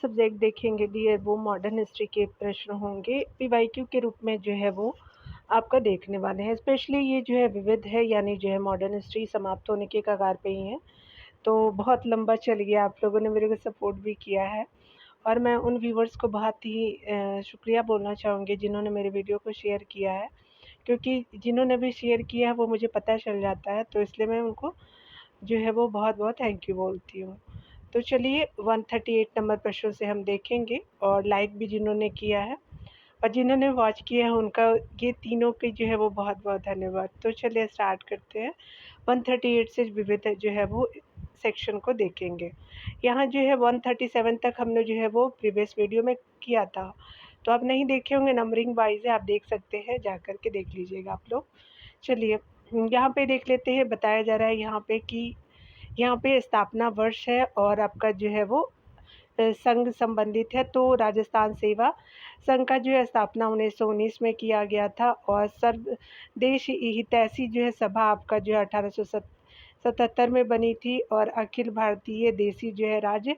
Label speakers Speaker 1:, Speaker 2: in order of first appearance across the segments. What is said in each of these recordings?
Speaker 1: Subject देखेंगे dear वो modern history के प्रश्न होंगे पीवाईक्यू के रूप में जो है वो आपका देखने वाले हैं। स्पेशली ये जो है विविध है, यानी जो है मॉडर्न हिस्ट्री समाप्त होने के कगार पे ही है। तो बहुत लंबा चल गया, आप लोगों ने मेरे को सपोर्ट भी किया है और मैं उन व्यूवर्स को बहुत ही शुक्रिया बोलना चाहूँगी जिन्होंने मेरे वीडियो को शेयर किया है, क्योंकि जिन्होंने भी शेयर किया है वो मुझे पता चल जाता है, तो इसलिए मैं उनको जो है वो बहुत-बहुत थैंक यू बोलती हूँ। तो चलिए 138 नंबर प्रश्न से हम देखेंगे और लाइक भी जिन्होंने किया है और जिन्होंने वॉच किया है उनका ये तीनों के जो है वो बहुत-बहुत धन्यवाद। तो चलिए स्टार्ट करते हैं। 138 से विविध जो है वो सेक्शन को देखेंगे। यहाँ जो है 137 तक हमने जो है वो प्रीवियस वीडियो में किया था। तो आप नहीं देखे होंगे, नंबरिंग वाइज़ है, आप देख सकते हैं, जा कर के देख लीजिएगा आप लोग। चलिए यहाँ पे देख लेते हैं। बताया जा रहा है यहाँ पे कि यहाँ पे स्थापना वर्ष है और आपका जो है वो संघ संबंधित है। तो राजस्थान सेवा संघ का जो है स्थापना 1919 में किया गया था और सर्वदेश हितैषी जो है सभा आपका जो है 1877 में बनी थी और अखिल भारतीय देसी जो है राज्य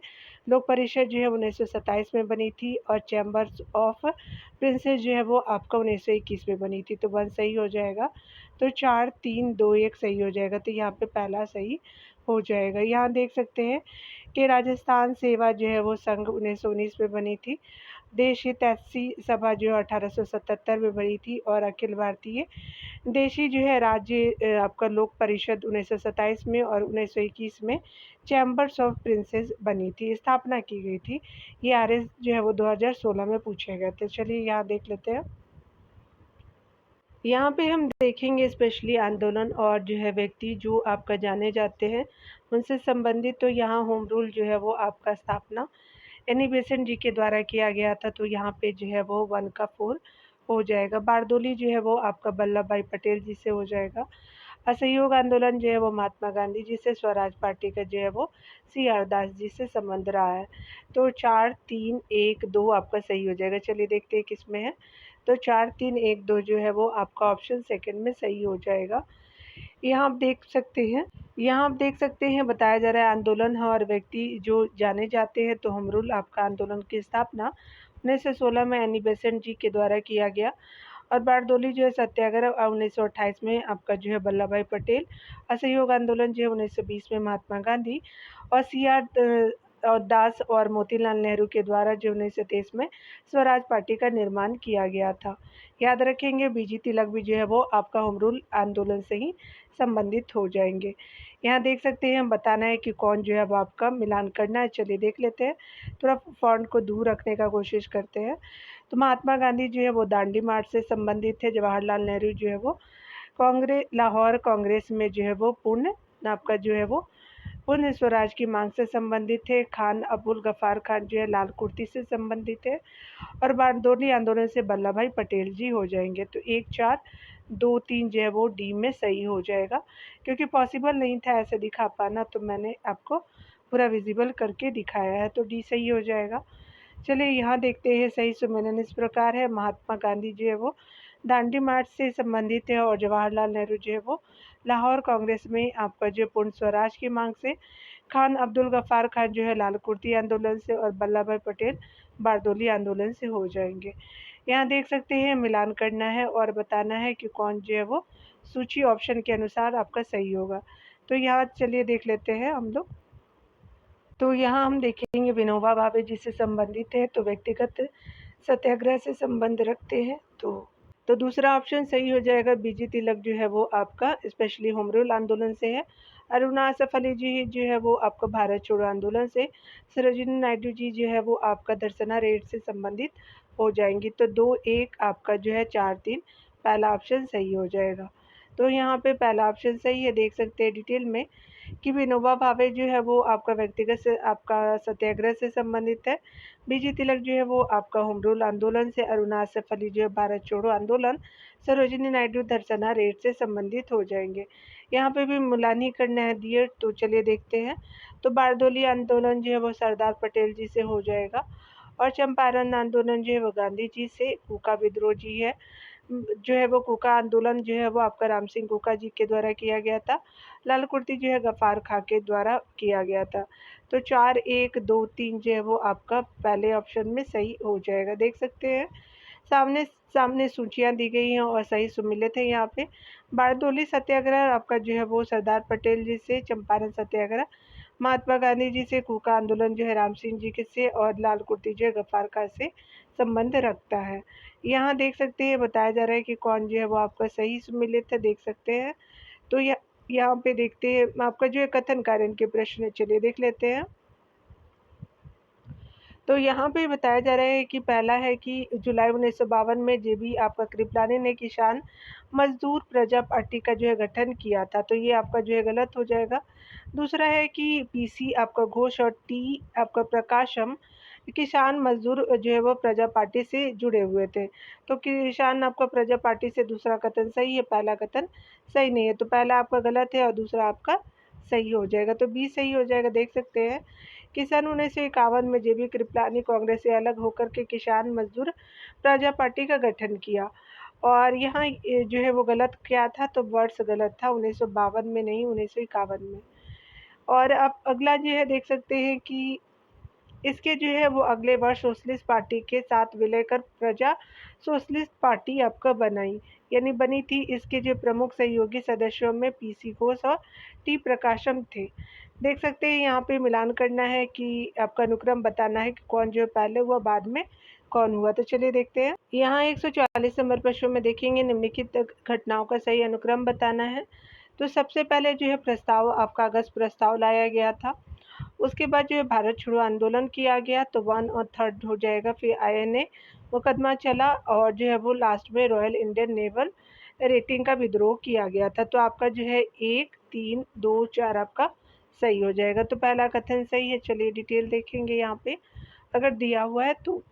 Speaker 1: लोक परिषद जो है 1927 में बनी थी और चैम्बर्स ऑफ प्रिंसेस जो है वो आपका 1921 में बनी थी। तो 1 सही हो जाएगा। तो 4 3 2 1 सही हो जाएगा। तो यहाँ पे पहला सही हो जाएगा। यहाँ देख सकते हैं कि राजस्थान सेवा जो है वो संघ 1919 में बनी थी। देश हितैषी सभा जो है 1877 में बनी थी और अखिल भारतीय देशी जो है राज्य आपका लोक परिषद 1927 में और 1921 में चैम्बर्स ऑफ प्रिंसेस बनी थी, स्थापना की गई थी। ये आरएस जो है वो 2016 में पूछे गए थे। चलिए यहाँ देख लेते हैं। यहाँ पे हम देखेंगे स्पेशली आंदोलन और जो है व्यक्ति जो आपका जाने जाते हैं उनसे संबंधित। तो यहाँ होम रूल जो है वो आपका स्थापना एनी बेसेंट जी के द्वारा किया गया था। तो यहाँ पे जो है वो 1 का 4 हो जाएगा। बारदोली जो है वो आपका वल्लभ भाई पटेल जी से हो जाएगा। असहयोग आंदोलन जो है वो महात्मा गांधी जी से। स्वराज पार्टी का जो है वो सी आर दास जी से संबंध रहा है। तो 4 3 1 2 आपका सही हो जाएगा। चलिए देखते हैं किस में है। तो 4 3 1 2 जो है वो आपका ऑप्शन सेकंड में सही हो जाएगा। यहाँ आप देख सकते हैं बताया जा रहा है आंदोलन है और व्यक्ति जो जाने जाते हैं। तो होम रूल आपका आंदोलन की स्थापना 1916 में एनी बेसेंट जी के द्वारा किया गया और बारदोली जो है सत्याग्रह 1928 में आपका जो है वल्लभ भाई पटेल। असहयोग आंदोलन जो है 1920 में महात्मा गांधी और सी आर दास और मोतीलाल नेहरू के द्वारा जो 1923 में स्वराज पार्टी का निर्माण किया गया था। याद रखेंगे बीजी तिलक भी जो है वो आपका होम रूल आंदोलन से ही संबंधित हो जाएंगे। यहाँ देख सकते हैं, हम बताना है कि कौन जो है अब आपका मिलान करना है। चलिए देख लेते हैं। थोड़ा फॉन्ट को दूर रखने का कोशिश करते हैं। तो महात्मा गांधी जो है वो दांडी मार्च से संबंधित है। जवाहरलाल नेहरू जो है वो लाहौर कांग्रेस में जो है वो आपका जो है वो पूर्ण स्वराज की मांग से संबंधित है। खान अबुल गफ्फार खान जो है लाल कुर्ती से संबंधित है और बारदोली आंदोलन से वल्लभ भाई पटेल जी हो जाएंगे। तो 1 4 2 3 जो है वो डी में सही हो जाएगा, क्योंकि पॉसिबल नहीं था ऐसे दिखा पाना, तो मैंने आपको पूरा विजिबल करके दिखाया है। तो डी सही हो जाएगा। चलिए यहाँ देखते हैं सही सुमेलन इस प्रकार है। महात्मा गांधी जो है वो दांडी मार्च से संबंधित है और जवाहरलाल नेहरू जो है वो लाहौर कांग्रेस में आपका जो पूर्ण स्वराज की मांग से। खान अब्दुल गफ्फार खान जो है लाल कुर्ती आंदोलन से और वल्लभ भाई पटेल बारदोली आंदोलन से हो जाएंगे। यहाँ देख सकते हैं मिलान करना है और बताना है कि कौन जो है वो सूची ऑप्शन के अनुसार आपका सही होगा। तो यहाँ चलिए देख लेते हैं हम लोग। तो यहाँ हम देखेंगे विनोबा भावे जिससे संबंधित है, तो व्यक्तिगत सत्याग्रह से संबंध रखते हैं। तो दूसरा ऑप्शन सही हो जाएगा। बीजी तिलक जो है वो आपका स्पेशली होम रूल आंदोलन से है। अरुणा आसफ अली जी जो है वो आपका भारत छोड़ो आंदोलन से। सरोजिनी नायडू जी जो है वो आपका दर्शना रेट से संबंधित हो जाएंगी। तो 2 1 आपका जो है 4 3 पहला ऑप्शन सही हो जाएगा। तो यहाँ पे पहला ऑप्शन सही है। देख सकते हैं डिटेल में कि विनोबा भावे जो है वो आपका व्यक्तिगत से आपका सत्याग्रह से संबंधित है। बीजी तिलक जो है वो आपका होम रूल आंदोलन से। अरुणा आसफ अली जो है भारत छोड़ो आंदोलन। सरोजिनी नायडू दर्शना रेट से संबंधित हो जाएंगे। यहाँ पे भी मिलान ही करना है डियर। तो चलिए देखते हैं। तो बारदोली आंदोलन जो है वो सरदार पटेल जी से हो जाएगा और चंपारण आंदोलन जो है वो गांधी जी से। कूका विद्रोह जी है जो है वो कूका आंदोलन जो है वो आपका राम सिंह कूका जी के द्वारा किया गया था। लाल कुर्ती जो है गफ्फार खां के द्वारा किया गया था। तो 4, 1, 2, 3 जो है वो आपका पहले ऑप्शन में सही हो जाएगा। देख सकते हैं सामने सामने सूचियाँ दी गई हैं और सही सुमिलित है यहाँ पे। बारडोली सत्याग्रह आपका जो है वो सरदार पटेल जी से, चंपारण सत्याग्रह महात्मा गांधी जी से, कूका आंदोलन जो है राम सिंह जी के से, और लाल कुर्ती जो है गफ्फार खां से संबंध रखता है। यहाँ देख सकते हैं बताया जा रहा है कि कौन जो है वो आपका सही सुमिलित है, देख सकते हैं। तो यहाँ पे देखते हैं आपका जो है कथन कारण के प्रश्न, चलिए देख लेते हैं। तो यहाँ पे बताया जा रहा है कि पहला है कि जुलाई 1952 में जेबी आपका कृपलानी ने किसान मजदूर प्रजा पार्टी का जो है गठन किया था, तो ये आपका जो है गलत हो जाएगा। दूसरा है कि पीसी आपका घोष और टी आपका प्रकाशम किसान मजदूर जो है वो प्रजा पार्टी से जुड़े हुए थे, तो किसान आपका प्रजा पार्टी से दूसरा कथन सही है, पहला कथन सही नहीं है। तो पहला आपका गलत है और दूसरा आपका सही हो जाएगा, तो बी सही हो जाएगा। देख सकते हैं कि सन 1951 में जेबी कृपलानी कांग्रेस से अलग होकर के किसान मजदूर प्रजा पार्टी का गठन किया, और यहाँ जो है वो गलत क्या था, तो वर्ष गलत था, 1952 में नहीं 1951 में। और अब अगला जो है देख सकते हैं कि इसके जो है वो अगले वर्ष सोशलिस्ट पार्टी के साथ विलय कर प्रजा सोशलिस्ट पार्टी आपका बनाई, यानी बनी थी। इसके जो प्रमुख सहयोगी सदस्यों में पीसी घोष और टी प्रकाशम थे। देख सकते हैं यहाँ पे मिलान करना है कि आपका अनुक्रम बताना है कि कौन जो है पहले हुआ बाद में कौन हुआ। तो चलिए देखते हैं। यहाँ 144 नंबर प्रश्न में देखेंगे निम्नलिखित घटनाओं का सही अनुक्रम बताना है। तो सबसे पहले जो है प्रस्ताव आपका अगस्त प्रस्ताव लाया गया था। उसके बाद जो है भारत छोड़ो आंदोलन किया गया, तो 1 और 3 हो जाएगा। फिर आईएनए मुकदमा चला, और जो है वो लास्ट में रॉयल इंडियन नेवल रेटिंग का विद्रोह किया गया था। तो आपका जो है 1, 3, 2, 4 आपका सही हो जाएगा। तो पहला कथन सही है। चलिए डिटेल देखेंगे यहाँ पे अगर दिया हुआ है तो।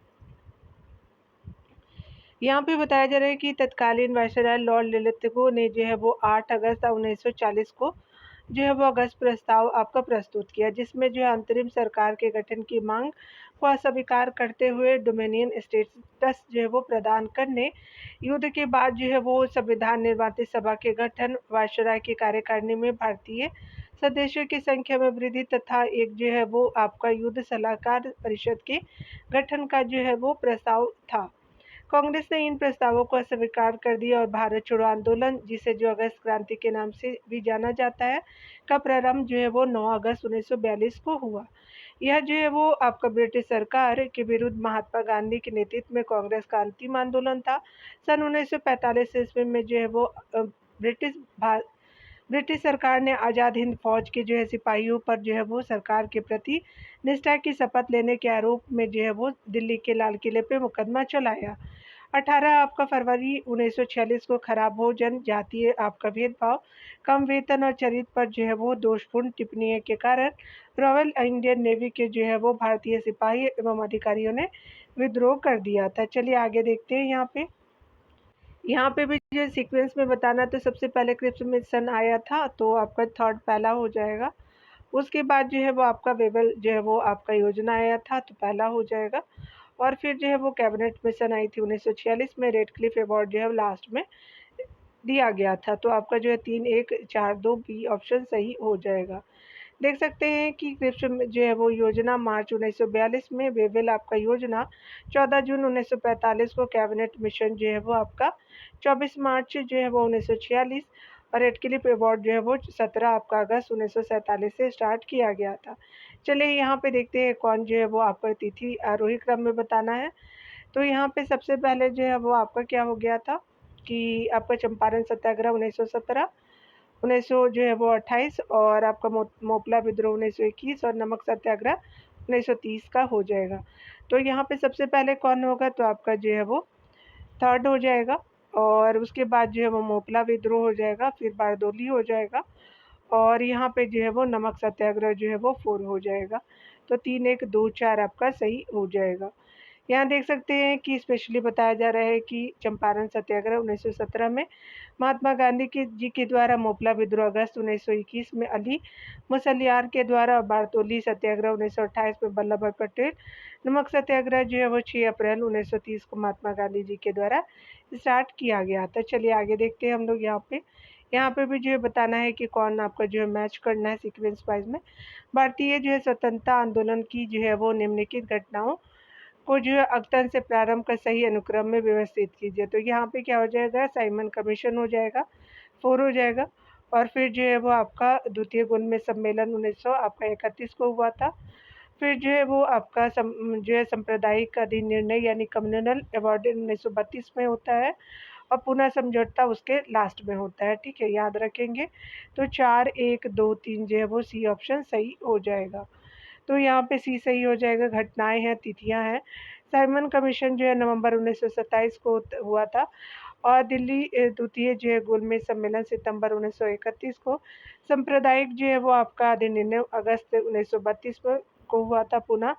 Speaker 1: यहाँ पे बताया जा रहा है कि तत्कालीन वायसराय लॉर्ड लिलिथगो ने जो है वो 8 अगस्त 1940 को जो है वो अगस्त प्रस्ताव आपका प्रस्तुत किया, जिसमें जो है अंतरिम सरकार के गठन की मांग को अस्वीकार करते हुए डोमिनियन स्टेटस जो है वो प्रदान करने, युद्ध के बाद जो है वो संविधान निर्माता सभा के गठन, वायसराय की कार्यकारिणी में भारतीय सदस्यों की संख्या में वृद्धि तथा एक जो है वो आपका युद्ध सलाहकार परिषद के गठन का जो है वो प्रस्ताव था। कांग्रेस ने इन प्रस्तावों को अस्वीकार कर दिया और भारत छोड़ो आंदोलन, जिसे जो अगस्त क्रांति के नाम से भी जाना जाता है, का प्रारंभ जो है वो 9 अगस्त 1942 को हुआ। यह जो है वो आपका ब्रिटिश सरकार के विरुद्ध महात्मा गांधी के नेतृत्व में कांग्रेस का अंतिम आंदोलन था। सन 1945 ईस्वी में जो है वो ब्रिटिश सरकार ने आज़ाद हिंद फौज के जो है सिपाहियों पर जो है वो सरकार के प्रति निष्ठा की शपथ लेने के आरोप में जो है वो दिल्ली के लाल किले पे मुकदमा चलाया। 18 आपका फरवरी 1946 को खराब भोजन, जातीय आपका भेदभाव, कम वेतन और चरित्र पर जो है वो दोषपूर्ण टिप्पणी के कारण रॉयल इंडियन नेवी के जो है वो भारतीय सिपाही एवं अधिकारियों ने विद्रोह कर दिया था। चलिए आगे देखते हैं। यहाँ पे भी जो सीक्वेंस में बताना, तो सबसे पहले क्रिप्स मिशन आया था, तो आपका 3rd पहला हो जाएगा। उसके बाद जो है वो आपका वेबल जो है वो आपका योजना आया था, तो पहला हो जाएगा। और फिर जो है वो कैबिनेट मिशन आई थी 1946 में, रेड क्लिफ अवार्ड जो है लास्ट में दिया गया था। तो आपका जो है 3, 1, 4, 2 बी ऑप्शन सही हो जाएगा। देख सकते हैं कि क्रिप्स जो है वो योजना मार्च 1942 में, वेवेल आपका योजना 14 जून 1945 को, कैबिनेट मिशन जो है वो आपका 24 मार्च जो है वो 1946, और रेड क्लिफ अवार्ड जो है वो 17 आपका अगस्त 1947 से स्टार्ट किया गया था। चलिए यहाँ पे देखते हैं कौन जो है वो आपका तिथि आरोही क्रम में बताना है। तो यहाँ पे सबसे पहले जो है वो आपका क्या हो गया था कि आपका चंपारण सत्याग्रह 1917, 1900 जो है वो 28, और आपका मोपला विद्रोह 1921, और नमक सत्याग्रह 1930 का हो जाएगा। तो यहाँ पे सबसे पहले कौन होगा, तो आपका जो है वो 3rd हो जाएगा, और उसके बाद जो है वो मोपला विद्रोह हो जाएगा, फिर बारदोली हो जाएगा, और यहाँ पे जो है वो नमक सत्याग्रह जो है वो 4 हो जाएगा। तो 3, 1, 2, 4 आपका सही हो जाएगा। यहाँ देख सकते हैं कि स्पेशली बताया जा रहा है कि चंपारण सत्याग्रह 1917 में महात्मा गांधी जी के द्वारा, मोपला विद्रोह अगस्त 1921 में अली मुसलियार के द्वारा, बारदोली सत्याग्रह 1928 में वल्लभ भाई पटेल, नमक सत्याग्रह जो है वो 6 अप्रैल 1930 को महात्मा गांधी जी के द्वारा स्टार्ट किया गया था। चलिए आगे देखते हैं हम लोग यहाँ पे। यहाँ पे भी जो है बताना है कि कौन आपका जो है मैच करना है सीक्वेंस वाइज में। भारतीय जो है स्वतंत्रता आंदोलन की जो है वो निम्नलिखित घटनाओं को जो है अगतन से प्रारंभ कर सही अनुक्रम में व्यवस्थित कीजिए। तो यहाँ पे क्या हो जाएगा, साइमन कमीशन हो जाएगा, 4 हो जाएगा। और फिर जो है वो आपका द्वितीय गोलमेज सम्मेलन 1900 आपका 31 को हुआ था। फिर जो है वो आपका जो है सांप्रदायिक अधिनिर्णय यानी कम्युनल अवार्ड 1932 में होता है, और पुनः समझौता उसके लास्ट में होता है। ठीक है, याद रखेंगे। तो 4, 1, 2, 3 जो है वो सी ऑप्शन सही हो जाएगा। तो यहाँ पे सी सही हो जाएगा। घटनाएं हैं, तिथियां हैं। साइमन कमीशन जो है नवंबर 1927 को हुआ था, और दिल्ली द्वितीय जो है गोलमेज सम्मेलन सितंबर 1931 को। सांप्रदायिक जो है वो आपका अधिनिर्णय अगस्त 1932 को हुआ था। पुनः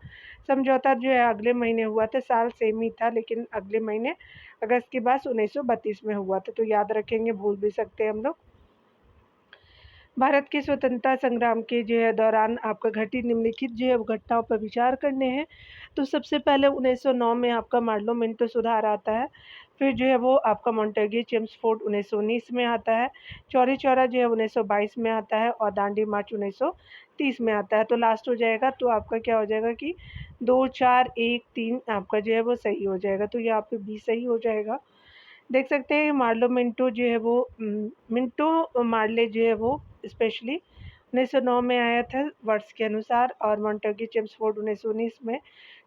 Speaker 1: समझौता जो है अगले महीने हुआ था, साल सेम ही था लेकिन अगले महीने अगस्त के बाद 1932 में हुआ था। तो याद रखेंगे, भूल भी सकते हैं हम लोग। भारत के स्वतंत्रता संग्राम के जो है दौरान आपका घटित निम्नलिखित जो है घटनाओं पर विचार करने हैं। तो सबसे पहले 1909 में आपका मार्लो मिंटो सुधार आता है। फिर जो है वो आपका मोंटेग्यू चेम्सफोर्ड 1919 में आता है। चौरी चौरा जो है 1922 में आता है, और दांडी मार्च 1930 में आता है। तो लास्ट हो जाएगा। तो आपका क्या हो जाएगा कि 2, 4, 1, 3 आपका जो है वो सही हो जाएगा। तो यहाँ पे बी सही हो जाएगा। देख सकते हैं मार्लो मिंटो जो है वो मिंटो मार्ले जो है वो स्पेशली 1909 में आया था वर्ष के अनुसार, और मोंटेग्यू चेम्सफोर्ड 1919 में।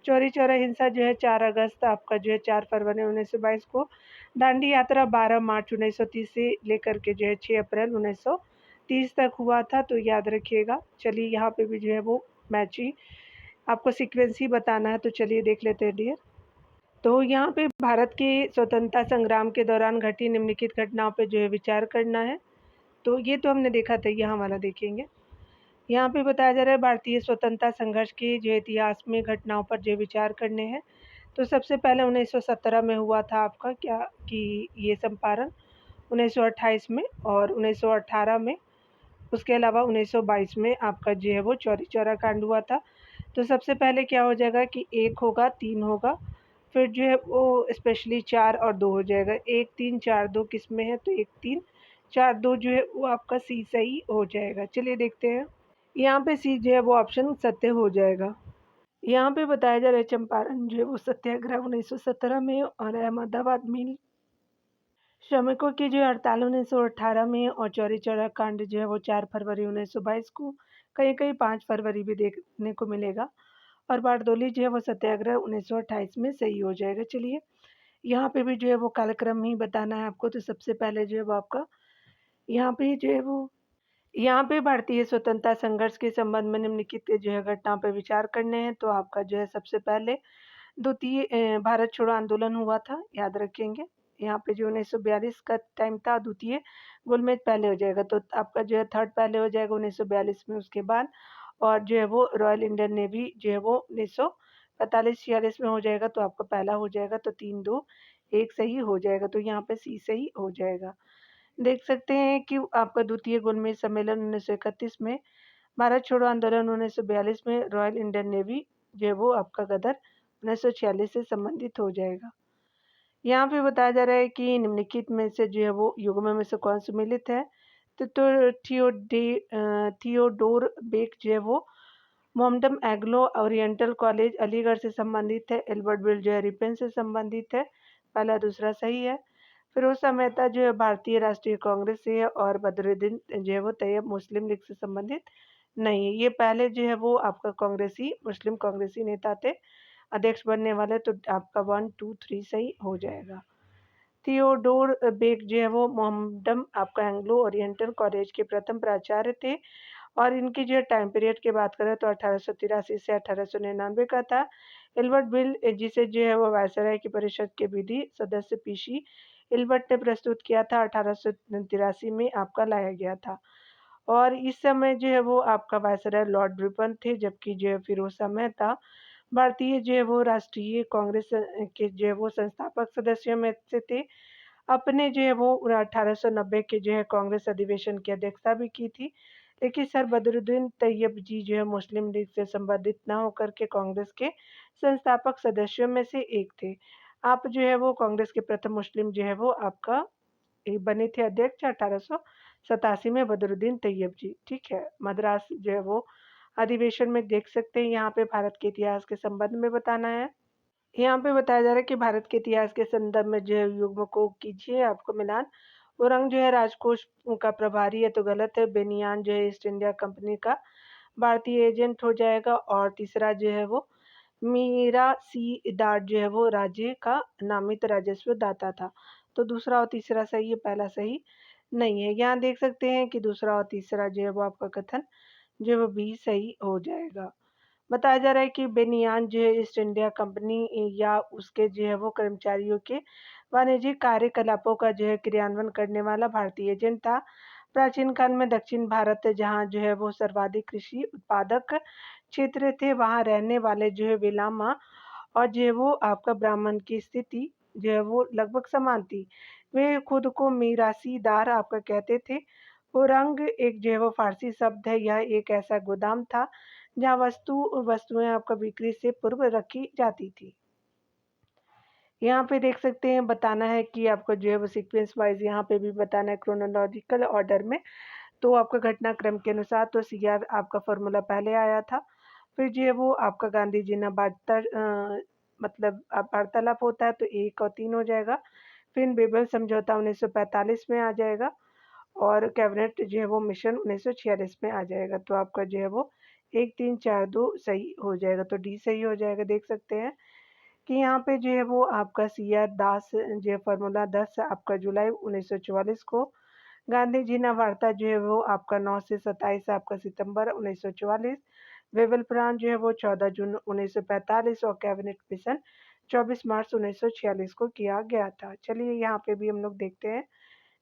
Speaker 1: चौरी चौरा हिंसा जो है 4 अगस्त आपका जो है 4 फरवरी 1922 को। दांडी यात्रा 12 मार्च 1930 से लेकर के जो है 6 अप्रैल 1930 तक हुआ था। तो याद रखिएगा। चलिए यहाँ पे भी जो है वो मैच ही आपको सीक्वेंस ही बताना है। तो चलिए देख लेते हैं डियर। तो यहाँ पे भारत के स्वतंत्रता संग्राम के दौरान घटी निम्नलिखित घटनाओं पे जो है विचार करना है। तो ये तो हमने देखा था, यहाँ वाला देखेंगे। यहाँ पे बताया जा रहा है भारतीय स्वतंत्रता संघर्ष के जो इतिहास में घटनाओं पर जो विचार करने हैं। तो सबसे पहले 1917 में हुआ था आपका क्या कि ये चंपारण, 1928 में, और 1918 में। उसके अलावा 1922 में आपका जो है वो चौरी चौरा कांड हुआ था। तो सबसे पहले क्या हो जाएगा कि 1 होगा, 3 होगा, फिर जो है वो स्पेशली 4 और 2 हो जाएगा। 1, 3, 4, 2 किस में है? तो 1, 3, 4, 2 जो है वो आपका सी सही हो जाएगा। चलिए देखते हैं। यहाँ पे सी जो है वो ऑप्शन सत्य हो जाएगा। यहाँ पे बताया जा रहा है चंपारण जो है वो सत्याग्रह 1917 में, और अहमदाबाद मिल श्रमिकों की जो हड़ताल 1918 में, और चौरी चौरा कांड जो है वो 4 फरवरी 1922 को। कहीं कहीं 5 फरवरी भी देखने को मिलेगा। और बारडोली जो है वो सत्याग्रह 1928 में सही हो जाएगा। चलिए यहाँ पे भी जो है वो कालक्रम ही बताना है आपको। तो सबसे पहले जो है वो आपका यहाँ पे जो है वो यहाँ पे भारतीय स्वतंत्रता संघर्ष के संबंध में निम्नलिखित जो है घटनाओं पर विचार करने हैं। तो आपका जो है सबसे पहले द्वितीय भारत छोड़ो आंदोलन हुआ था, याद रखेंगे। यहाँ पे जो 1942 का टाइम था, द्वितीय गोलमेज पहले हो जाएगा। तो आपका जो है थर्ड पहले हो जाएगा 1942 में, उसके बाद। और जो है वो रॉयल इंडियन नेवी जो है वो 1945-46 में हो जाएगा। तो आपका पहला हो जाएगा। तो 3, 2, 1 सही हो जाएगा। तो यहाँ पे सी सही हो जाएगा। देख सकते हैं कि आपका द्वितीय गोलमेज सम्मेलन 1931 में, भारत छोड़ो आंदोलन 1942 में, रॉयल इंडियन नेवी जो है वो आपका गदर 1946 से संबंधित हो जाएगा। यहाँ पे बताया जा रहा है कि निम्नलिखित में से जो है वो युग्म में से कौन सुमेलित है। तो थियोडोर बेक जो है वो मोहम्मडम एग्लो ओरिएंटल कॉलेज अलीगढ़ से संबंधित है। एल्बर्ट बिल जो है रिपेन से संबंधित है। पहला दूसरा सही है। फिरोज मेहता जो है भारतीय राष्ट्रीय कांग्रेस से है, और बदरुद्दीन जो है वो तैयब मुस्लिम लीग से संबंधित नहीं है। ये पहले जो है वो आपका कांग्रेसी मुस्लिम कांग्रेसी नेता थे, अध्यक्ष बनने वाले। तो आपका 1, 2, 3 सही हो जाएगा। थियोडोर बेक जो है वो मोहम्मडम आपका एंग्लो ओरिएंटल कॉलेज के प्रथम प्राचार्य थे। और इनकी जो टाइम पीरियड की बात करें तो 1883 से 1899 का था। एल्बर्ट बिल जिसे जो है वो वायसराय की परिषद के विधि सदस्य पीसी एल्बर्ट ने प्रस्तुत किया था, 1883 में आपका लाया गया था। और इस समय जो है वो आपका वायसराय लॉर्ड रिपन थे, जबकि जो है फिरोज मेहता भारतीय जो है वो राष्ट्रीय कांग्रेस के जो है वो संस्थापक सदस्यों में से थे। अपने जो है वो 1890 के जो है कांग्रेस अधिवेशन की अध्यक्षता भी की थी। लेकिन सर बदरुद्दीन तैयब जी जो है मुस्लिम लीग से संबंधित न होकर के कांग्रेस के संस्थापक सदस्यों में से एक थे। आप जो है वो कांग्रेस के प्रथम मुस्लिम जो है वो आपका बने थे अध्यक्ष 87 में बदरुद्दीन तैयब जी, ठीक है। मद्रास जो है वो अधिवेशन में देख सकते हैं, यहाँ पे भारत के इतिहास के संबंध में बताना है। यहाँ पे बताया जा रहा है कि भारत के इतिहास के संदर्भ में जो है युग्म को कीजिए आपको मिलान। औरंग जो है राजकोष का प्रभारी है तो गलत है। बेनियान जो है ईस्ट इंडिया कंपनी का भारतीय एजेंट हो जाएगा। और तीसरा जो है वो मीरा सी डाट जो है वो राज्य का नामित राजस्व दाता था। तो दूसरा और तीसरा सही है, पहला सही नहीं है। यहाँ देख सकते हैं कि दूसरा और तीसरा जो है वो आपका कथन जो है वो बी सही हो जाएगा। बताया जा रहा है कि बेनियान जो है ईस्ट इंडिया कंपनी या उसके जो है वो कर्मचारियों के वाणिज्यिक कार्यकलापों का जो है क्रियान्वयन करने वाला भारतीय एजेंट था। प्राचीन काल में दक्षिण भारत जहाँ जो है वो सर्वाधिक कृषि उत्पादक क्षेत्र थे, वहाँ रहने वाले जो है विलामा और जो है वो आपका ब्राह्मण की स्थिति जो है वो लगभग समान थी। वे खुद को मीरासीदार आपका कहते थे। ओरंग एक जो है वो फारसी शब्द है। यह एक ऐसा गोदाम था जहाँ वस्तुएं आपका बिक्री से पूर्व रखी जाती थी। यहाँ पे देख सकते हैं बताना है कि आपको जो है वो सीक्वेंस वाइज यहाँ पे भी बताना है क्रोनोलॉजिकल ऑर्डर में। तो आपका घटनाक्रम के अनुसार तो सीआर आपका फॉर्मूला पहले आया था। फिर जो है वो आपका गांधी जी ने मतलब वार्तालाप होता है तो 1 और 3 हो जाएगा। फिर बेबल समझौता 1945 में आ जाएगा और कैबिनेट जो है वो मिशन 1946 में आ जाएगा। तो आपका जो है वो 1 3 4 2 सही हो जाएगा। तो डी सही हो जाएगा। देख सकते हैं कि यहाँ पे जो है वो आपका सीआर दास जो है फॉर्मूला 10 आपका जुलाई 1944 को। गांधी जी ने वार्ता जो है वो आपका 9 से 27 आपका सितंबर 1944। वेबल प्लान जो है वो 14 जून 1945 और कैबिनेट मिशन 24 मार्च 1946 को किया गया था। चलिए यहाँ पे भी हम लोग देखते हैं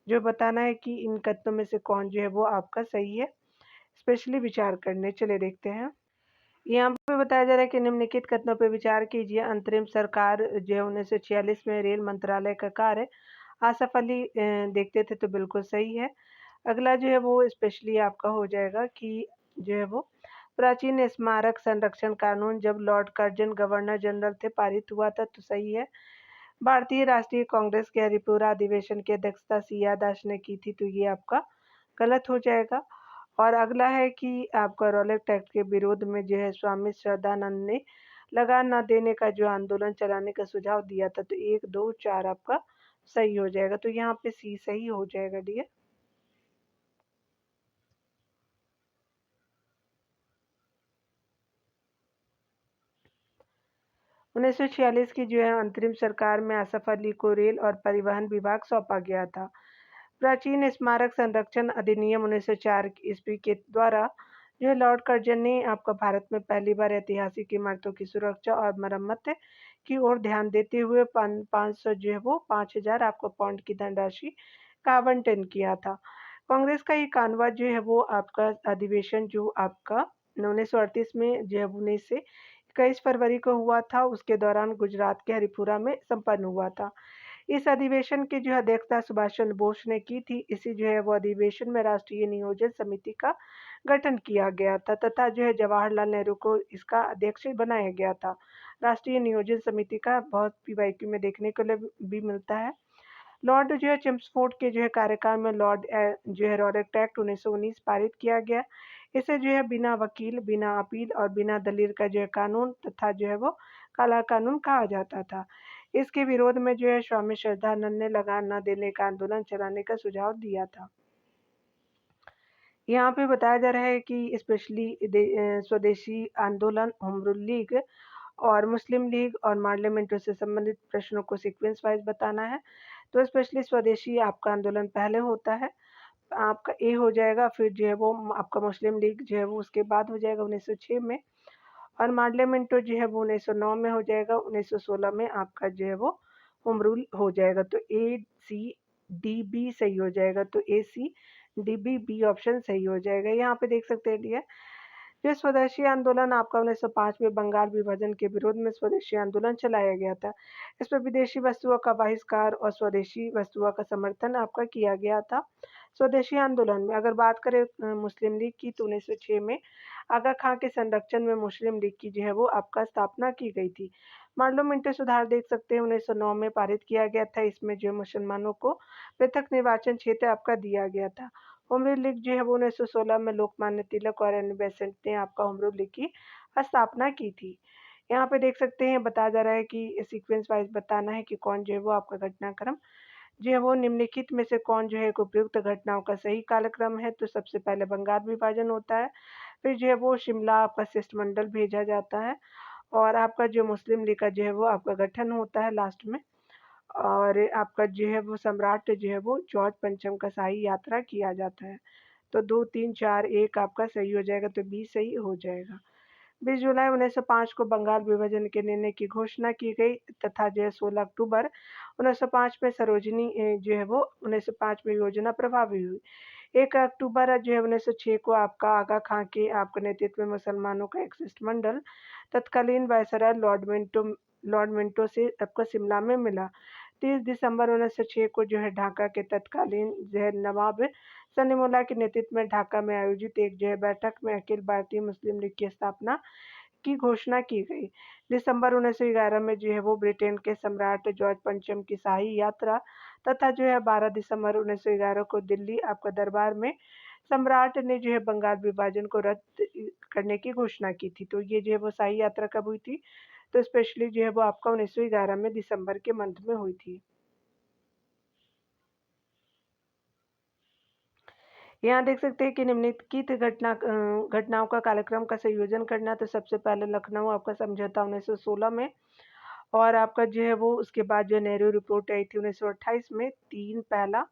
Speaker 1: जो बताना है कि इन कथनों में से कौन जो है वो आपका सही है, स्पेशली विचार करने। चलिए देखते हैं। यहाँ पे बताया जा रहा है कि निम्नलिखित कथनों पर विचार कीजिए। अंतरिम सरकार जो है 1946 में रेल मंत्रालय का कार्य आसफ अली देखते थे तो बिल्कुल सही है। अगला जो है वो स्पेशली आपका हो जाएगा कि जो है वो प्राचीन स्मारक संरक्षण कानून जब लॉर्ड कर्जन गवर्नर जनरल थे पारित हुआ था तो सही है। भारतीय राष्ट्रीय कांग्रेस के हरिपुरा अधिवेशन की अध्यक्षता सिया दास ने की थी तो ये आपका गलत हो जाएगा। और अगला है कि आपका रॉलेट एक्ट के विरोध में जो है स्वामी श्रद्धानंद ने लगान न देने का जो आंदोलन चलाने का सुझाव दिया था तो 1 2 4 आपका सही हो जाएगा। तो यहाँ पे सी सही हो जाएगा डियर। 1946 की जो है अंतरिम सरकार में आसफ अली को रेल और परिवहन विभाग सौंपा गया था। प्राचीन स्मारक संरक्षण अधिनियम 1904 ईस्वी के द्वारा जो है लॉर्ड कर्जन ने आपका भारत में पहली बार ऐतिहासिक इमारतों की सुरक्षा और मरम्मत की ओर ध्यान देते हुए 500 जो है वो 5000 आपको पाउंड की धनराशि का आवंटन किया था। कांग्रेस का ये कानवा जो है वो आपका अधिवेशन जो आपका 1938 में जो है 19 से 21 फरवरी को हुआ था, उसके दौरान गुजरात के हरिपुरा में संपन्न हुआ था। इस अधिवेशन की जो है अध्यक्षता सुभाष चंद्र बोस ने की थी। इसी जो है वो अधिवेशन में राष्ट्रीय नियोजन समिति का गठन किया गया था तथा जो है जवाहरलाल नेहरू को इसका अध्यक्ष बनाया गया था। राष्ट्रीय नियोजन समिति का बहुत पीवाईक्यू में देखने को भी मिलता है। लॉर्ड जो है चेम्सफोर्ड के जो है कार्यकाल में जो है रॉलेट एक्ट 1919 पारित किया गया। इसे जो है बिना वकील, बिना अपील और बिना दलील का जो है कानून तथा जो है वो काला कानून कहा जाता था। इसके विरोध में जो है स्वामी श्रद्धानंद ने लगान न देने का आंदोलन चलाने का सुझाव दिया था। यहाँ पे बताया जा रहा है कि स्पेशली स्वदेशी आंदोलन, होम रूल लीग और मुस्लिम लीग और पार्लियामेंटों से संबंधित प्रश्नों को सीक्वेंस वाइज बताना है। तो स्पेशली स्वदेशी आपका आंदोलन पहले होता है, आपका ए हो जाएगा। फिर जो है वो आपका मुस्लिम लीग जो है वो उसके बाद हो जाएगा 1906 में। और पार्लियामेंटो जो है वो 1909 में हो जाएगा। 1916 में आपका जो है वो होम रूल हो जाएगा। तो ए सी डी बी सही हो जाएगा। तो A C D B B option सही हो जाएगा। यहाँ पे देख सकते हैं डियर, जो स्वदेशी आंदोलन आपका 1905 में बंगाल विभाजन के विरोध में स्वदेशी आंदोलन चलाया गया था। इस पर विदेशी वस्तुओं का बहिष्कार और स्वदेशी वस्तुओं का समर्थन आपका किया गया था। स्वदेशी आंदोलन में अगर बात करें मुस्लिम लीग की तो 1906 में आगा खां के संरक्षण में मुस्लिम लीग की जो है वो आपका स्थापना की गई थी। पार्लियामेंट्री सुधार देख सकते हैं 1909 में पारित किया गया था। इसमें जो मुसलमानों को पृथक निर्वाचन क्षेत्र आपका दिया गया था। होम रूल लीग जो है वो 1916 में लोकमान्य तिलक और एनी बेसेंट ने आपका होम रूल लीग की स्थापना की थी। यहाँ पे देख सकते हैं बताया जा रहा है कि सीक्वेंस वाइज़ बताना है कि कौन जो है वो आपका घटनाक्रम जो है वो निम्नलिखित में से कौन जो है एक उपयुक्त घटनाओं का सही कालक्रम है। तो सबसे पहले बंगाल विभाजन होता है, फिर जो है वो शिमला आपका शिष्टमंडल भेजा जाता है और आपका जो मुस्लिम लीग का जो है वो आपका गठन होता है लास्ट में। और आपका जो है वो सम्राट जो है वो जॉर्ज पंचम का शाही यात्रा किया जाता है। तो 2, 3, 4, 1 आपका सही हो जाएगा, तो बी सही हो जाएगा। 20 जुलाई 1905 को बंगाल विभाजन के निर्णय की घोषणा की गई तथा जो है 16 अक्टूबर 1905 में सरोजिनी जो है वो 1905 में योजना प्रभावी हुई। 1 अक्टूबर जो है 1906 को आपका आगा खां के आपके नेतृत्व में मुसलमानों का एक शिष्टमंडल तत्कालीन वायसराय लॉर्ड मिंटो से आपको शिमला में मिला। 30 दिसंबर 1906 को जो है ढाका के तत्कालीन जो है नवाब सलीमुल्लाह के नेतृत्व में ढाका में आयोजित एक जो है बैठक में अखिल भारतीय मुस्लिम लीग की स्थापना की घोषणा की गई। दिसंबर 1911 में जो है वो ब्रिटेन के सम्राट जॉर्ज पंचम की शाही यात्रा तथा जो है 12 दिसंबर 1911 को दिल्ली आपका दरबार में सम्राट ने जो है बंगाल विभाजन को रद्द करने की घोषणा की थी। तो ये जो है वो शाही यात्रा कब हुई थी? तो स्पेशली जो है वो आपका 1911 में दिसंबर के मंथ में हुई थी। यहाँ देख सकते हैं कि निम्नलिखित घटनाओं का कालक्रम का संयोजन करना। तो सबसे पहले लखनऊ आपका समझौता 1916 में और आपका जो है वो उसके बाद जो नेहरू रिपोर्ट आई थी 1928 में 3 पहला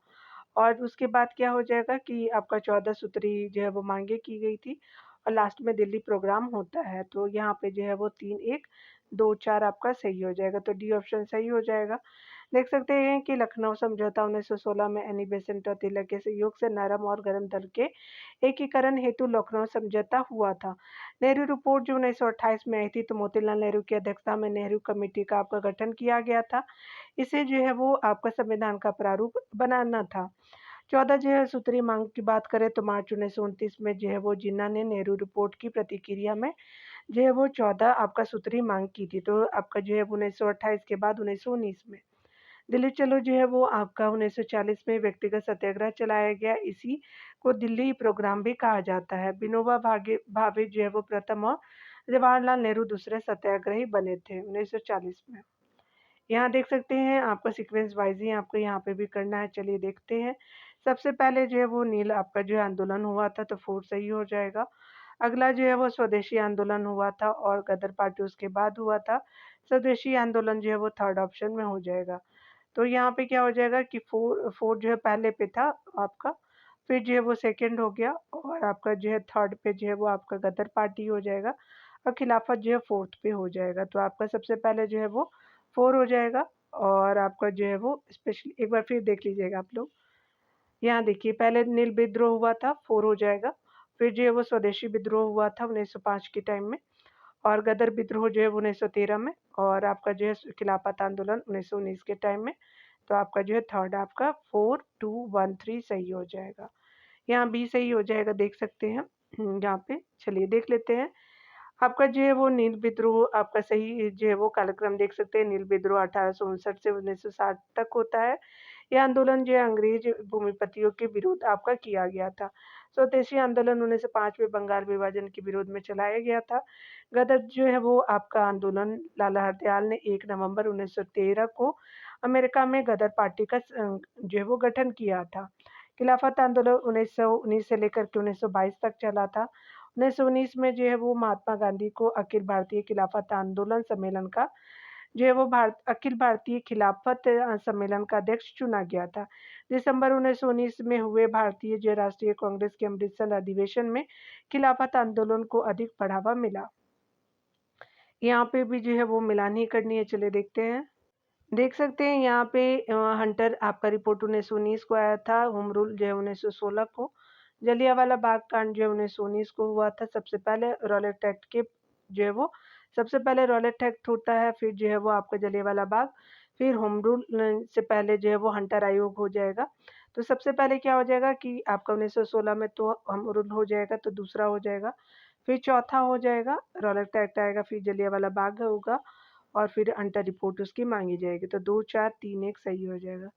Speaker 1: और उसके बाद क्या हो जाएगा कि आपका 14 सूत्री जो है वो मांगे की गई थी और लास्ट में दिल्ली प्रोग्राम होता है। तो यहाँ पे जो है वो 3, 1, 2, 4 आपका सही हो जाएगा। तो डी ऑप्शन सही हो जाएगा। देख सकते हैं कि लखनऊ समझौता 1916 में एनी बेसेंट और तिलक के सहयोग से नरम और गरम दल के एकीकरण हेतु लखनऊ समझौता हुआ था। नेहरू रिपोर्ट जो 1928 में आई थी तो मोतीलाल नेहरू की अध्यक्षता में नेहरू कमेटी का आपका गठन किया गया था। इसे जो है वो आपका संविधान का प्रारूप बनाना था। 14 जो है सूत्री मांग की बात करें तो मार्च 1929 में जो है वो जिन्ना ने नेहरू रिपोर्ट की प्रतिक्रिया में जो है वो 14 आपका सूत्री मांग की थी। तो आपका जो है 1928 के बाद 1919 में दिल्ली चलो जो है वो आपका 1940 में व्यक्तिगत सत्याग्रह चलाया गया। इसी को दिल्ली प्रोग्राम भी कहा जाता है। विनोबा भावे जो है वो प्रथम और जवाहरलाल नेहरू दूसरे सत्याग्रही बने थे 1940 में। यहाँ देख सकते हैं आपका सीक्वेंस वाइज ही आपको यहाँ पे भी करना है। चलिए देखते हैं। सबसे पहले जो है वो नील आपका जो है आंदोलन हुआ था तो 4 सही हो जाएगा। अगला जो है वो स्वदेशी आंदोलन हुआ था और गदर पार्टी उसके बाद हुआ था। स्वदेशी आंदोलन जो है वो थर्ड ऑप्शन में हो जाएगा। तो यहाँ पे क्या हो जाएगा कि 4 जो है पहले पे था आपका, फिर जो है वो सेकंड हो गया और आपका जो है थर्ड पे जो है वो आपका गदर पार्टी हो जाएगा और खिलाफत जो है फोर्थ पे हो जाएगा। तो आपका सबसे पहले जो है वो 4 हो जाएगा और आपका जो है वो स्पेशली एक बार फिर देख लीजिएगा आप लोग। यहाँ देखिए पहले नील विद्रोह हुआ था 4 हो जाएगा, फिर जो है वो स्वदेशी विद्रोह हुआ था 1905 के टाइम में और गदर विद्रोह जो है वो 1913 में और आपका जो है खिलाफत आंदोलन 1919 के टाइम में। तो आपका जो है थर्ड आपका 4, 2, 1, 3 सही हो जाएगा। यहाँ बी सही हो जाएगा देख सकते हैं। यहाँ पे चलिए देख लेते हैं। आपका जो है वो नील विद्रोह आपका सही जो है वो कालक्रम देख सकते हैं। नील विद्रोह 1859 से 1960 तक होता है। यह आंदोलन जो है अंग्रेज भूमिपतियों के विरुद्ध आपका किया गया था। स्वदेशी आंदोलन 1905 में बंगाल विभाजन के विरोध में चलाया गया था। गदर जो है वो आपका आंदोलन लाला हरदयाल ने 1 नवंबर 1913 को अमेरिका में गदर पार्टी का जो है वो गठन किया था। खिलाफत आंदोलन 1919 से लेकर के 1922 तक चला था। 1919 में जो है वो महात्मा गांधी को अखिल भारतीय खिलाफत आंदोलन सम्मेलन का जो है वो अखिल भारतीय खिलाफत सम्मेलन का अध्यक्ष चुना गया था। दिसंबर 1919 में हुए भारतीय जो राष्ट्रीय कांग्रेस के अमृतसर अधिवेशन में खिलाफत आंदोलन को अधिक बढ़ावा मिला। यहाँ पे भी जो है वो मिलान ही करनी है। चलिए देखते हैं। देख सकते हैं यहाँ पे हंटर आपका रिपोर्ट 1919 को आया था। होम रूल जो है 1916 को। जलियांवाला बाग कांड जो है 1919 को हुआ था। सबसे पहले रॉलेट एक्ट के जो है वो सबसे पहले रॉलेट एक्ट होता है, फिर जो है वो आपका जलियांवाला बाग, फिर होम रूल से पहले जो है वो हंटर आयोग हो जाएगा। तो सबसे पहले क्या हो जाएगा कि आपका 1916 में तो होम रूल हो जाएगा तो दूसरा हो जाएगा, फिर चौथा हो जाएगा रॉलेट एक्ट आएगा, फिर जलियांवाला बाग होगा और फिर अंतर रिपोर्ट उसकी मांगी जाएगी। तो 2, 4, 3, 1 सही हो जाएगा।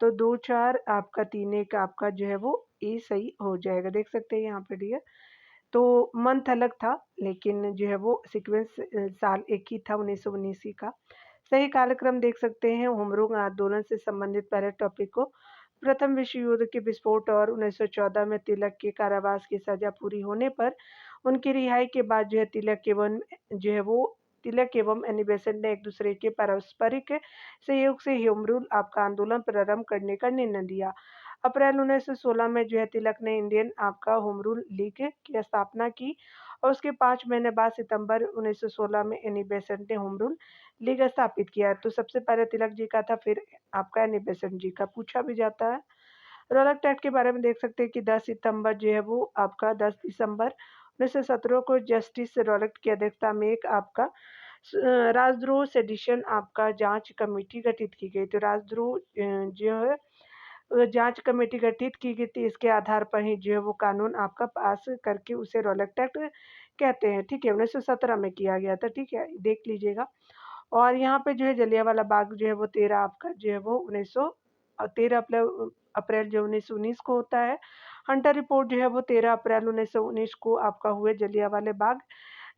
Speaker 1: तो 2, 4 आपका 3, 1 आपका जो है वो ए सही हो जाएगा। देख सकते हैं यहाँ पे डियर। तो मंथ अलग था, लेकिन जो है वो सीक्वेंस साल एक ही था, 1919 ही का। सही कालक्रम देख सकते हैं, होमरूल आंदोलन से संबंधित पहले टॉपिक को प्रथम विश्व युद्ध के विस्फोट और 1914 में तिलक के कारावास की सजा पूरी होने पर उनकी रिहाई के बाद जो है तिलक एवं एनी बेसेंट ने एक दूसरे के पारस्परिक सहयोग से होमरूल आपका आंदोलन प्रारंभ करने का निर्णय लिया। अप्रैल 1916 में जो है तिलक ने इंडियन आपका होम रूल लीग की स्थापना की और उसके 5 महीने बाद सितंबर 1916 में एनी बेसेंट ने होम रूल लीग स्थापित किया। तो सबसे पहले तिलक जी का था, फिर आपका एनी बेसेंट जी का पूछा भी जाता है। रॉलेट एक्ट के बारे में देख सकते हैं कि 10 सितंबर जो है वो आपका 10 दिसंबर 1917 को जस्टिस रॉलेट की अध्यक्षता में एक आपका राजद्रोह सेडिशन आपका जांच कमेटी गठित की गई। तो राजद्रोह जो है जांच कमेटी गठित की गई थी, इसके आधार पर ही जो है वो कानून आपका पास करके उसे रॉलेट एक्ट कहते हैं। ठीक है, 1917 में किया गया था। ठीक है, देख लीजिएगा। और यहाँ पे जो है जलियांवाला बाग जो है वो 13 आपका जो है वो 13 अप्रैल जो 1919 को होता है। हंटर रिपोर्ट जो है वो 13 अप्रैल 1919 को आपका हुए। जलियांवाला बाग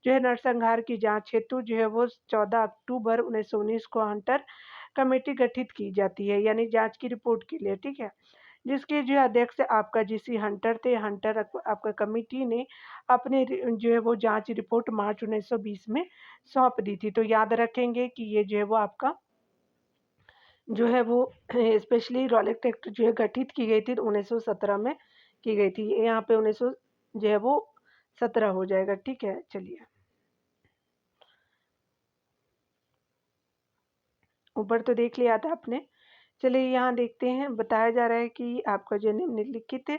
Speaker 1: जो है नरसंहार की जांच हेतु जो है वो 14 अक्टूबर 1919 को हंटर कमेटी गठित की जाती है, यानी जांच की रिपोर्ट के लिए। ठीक है, जिसके जो अध्यक्ष आपका जीसी हंटर थे। हंटर आपका कमेटी ने अपने जो है वो जांच रिपोर्ट मार्च 1920 में सौंप दी थी। तो याद रखेंगे कि ये जो है वो आपका जो है वो स्पेशली रॉलेट एक्ट जो है गठित की गई थी 1917 में की गई थी। यहाँ पे 1900 जो है वो 17 हो जाएगा। ठीक है, चलिए ऊपर तो देख लिया था आपने। चलिए यहाँ देखते हैं, बताया जा रहा है कि आपका जो निम्नलिखित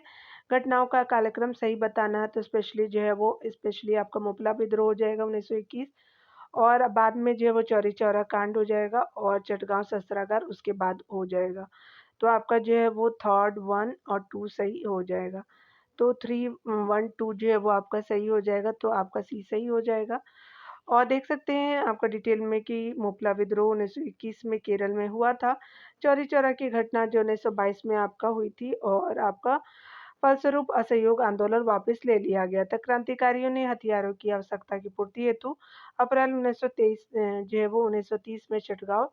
Speaker 1: घटनाओं का कालक्रम सही बताना है। तो स्पेशली जो है वो स्पेशली आपका मुपला विद्रोह हो जाएगा 1921, और बाद में जो है वो चौरी चौरा कांड हो जाएगा, और चटगांव शस्त्रागार उसके बाद हो जाएगा। तो आपका जो है वो थर्ड 1 और 2 सही हो जाएगा। तो 3 1 2 जो है वो आपका सही हो जाएगा, तो आपका सी सही हो जाएगा। और देख सकते हैं आपका डिटेल में कि मुपला विद्रोह 1921 में केरल में हुआ था। चौरी चौरा की घटना जो 1922 में आपका हुई थी, और आपका फलस्वरूप असहयोग आंदोलन वापस ले लिया गया था। क्रांतिकारियों ने हथियारों की आवश्यकता की पूर्ति हेतु अप्रैल 1923 जो है वो 1930 में चटगांव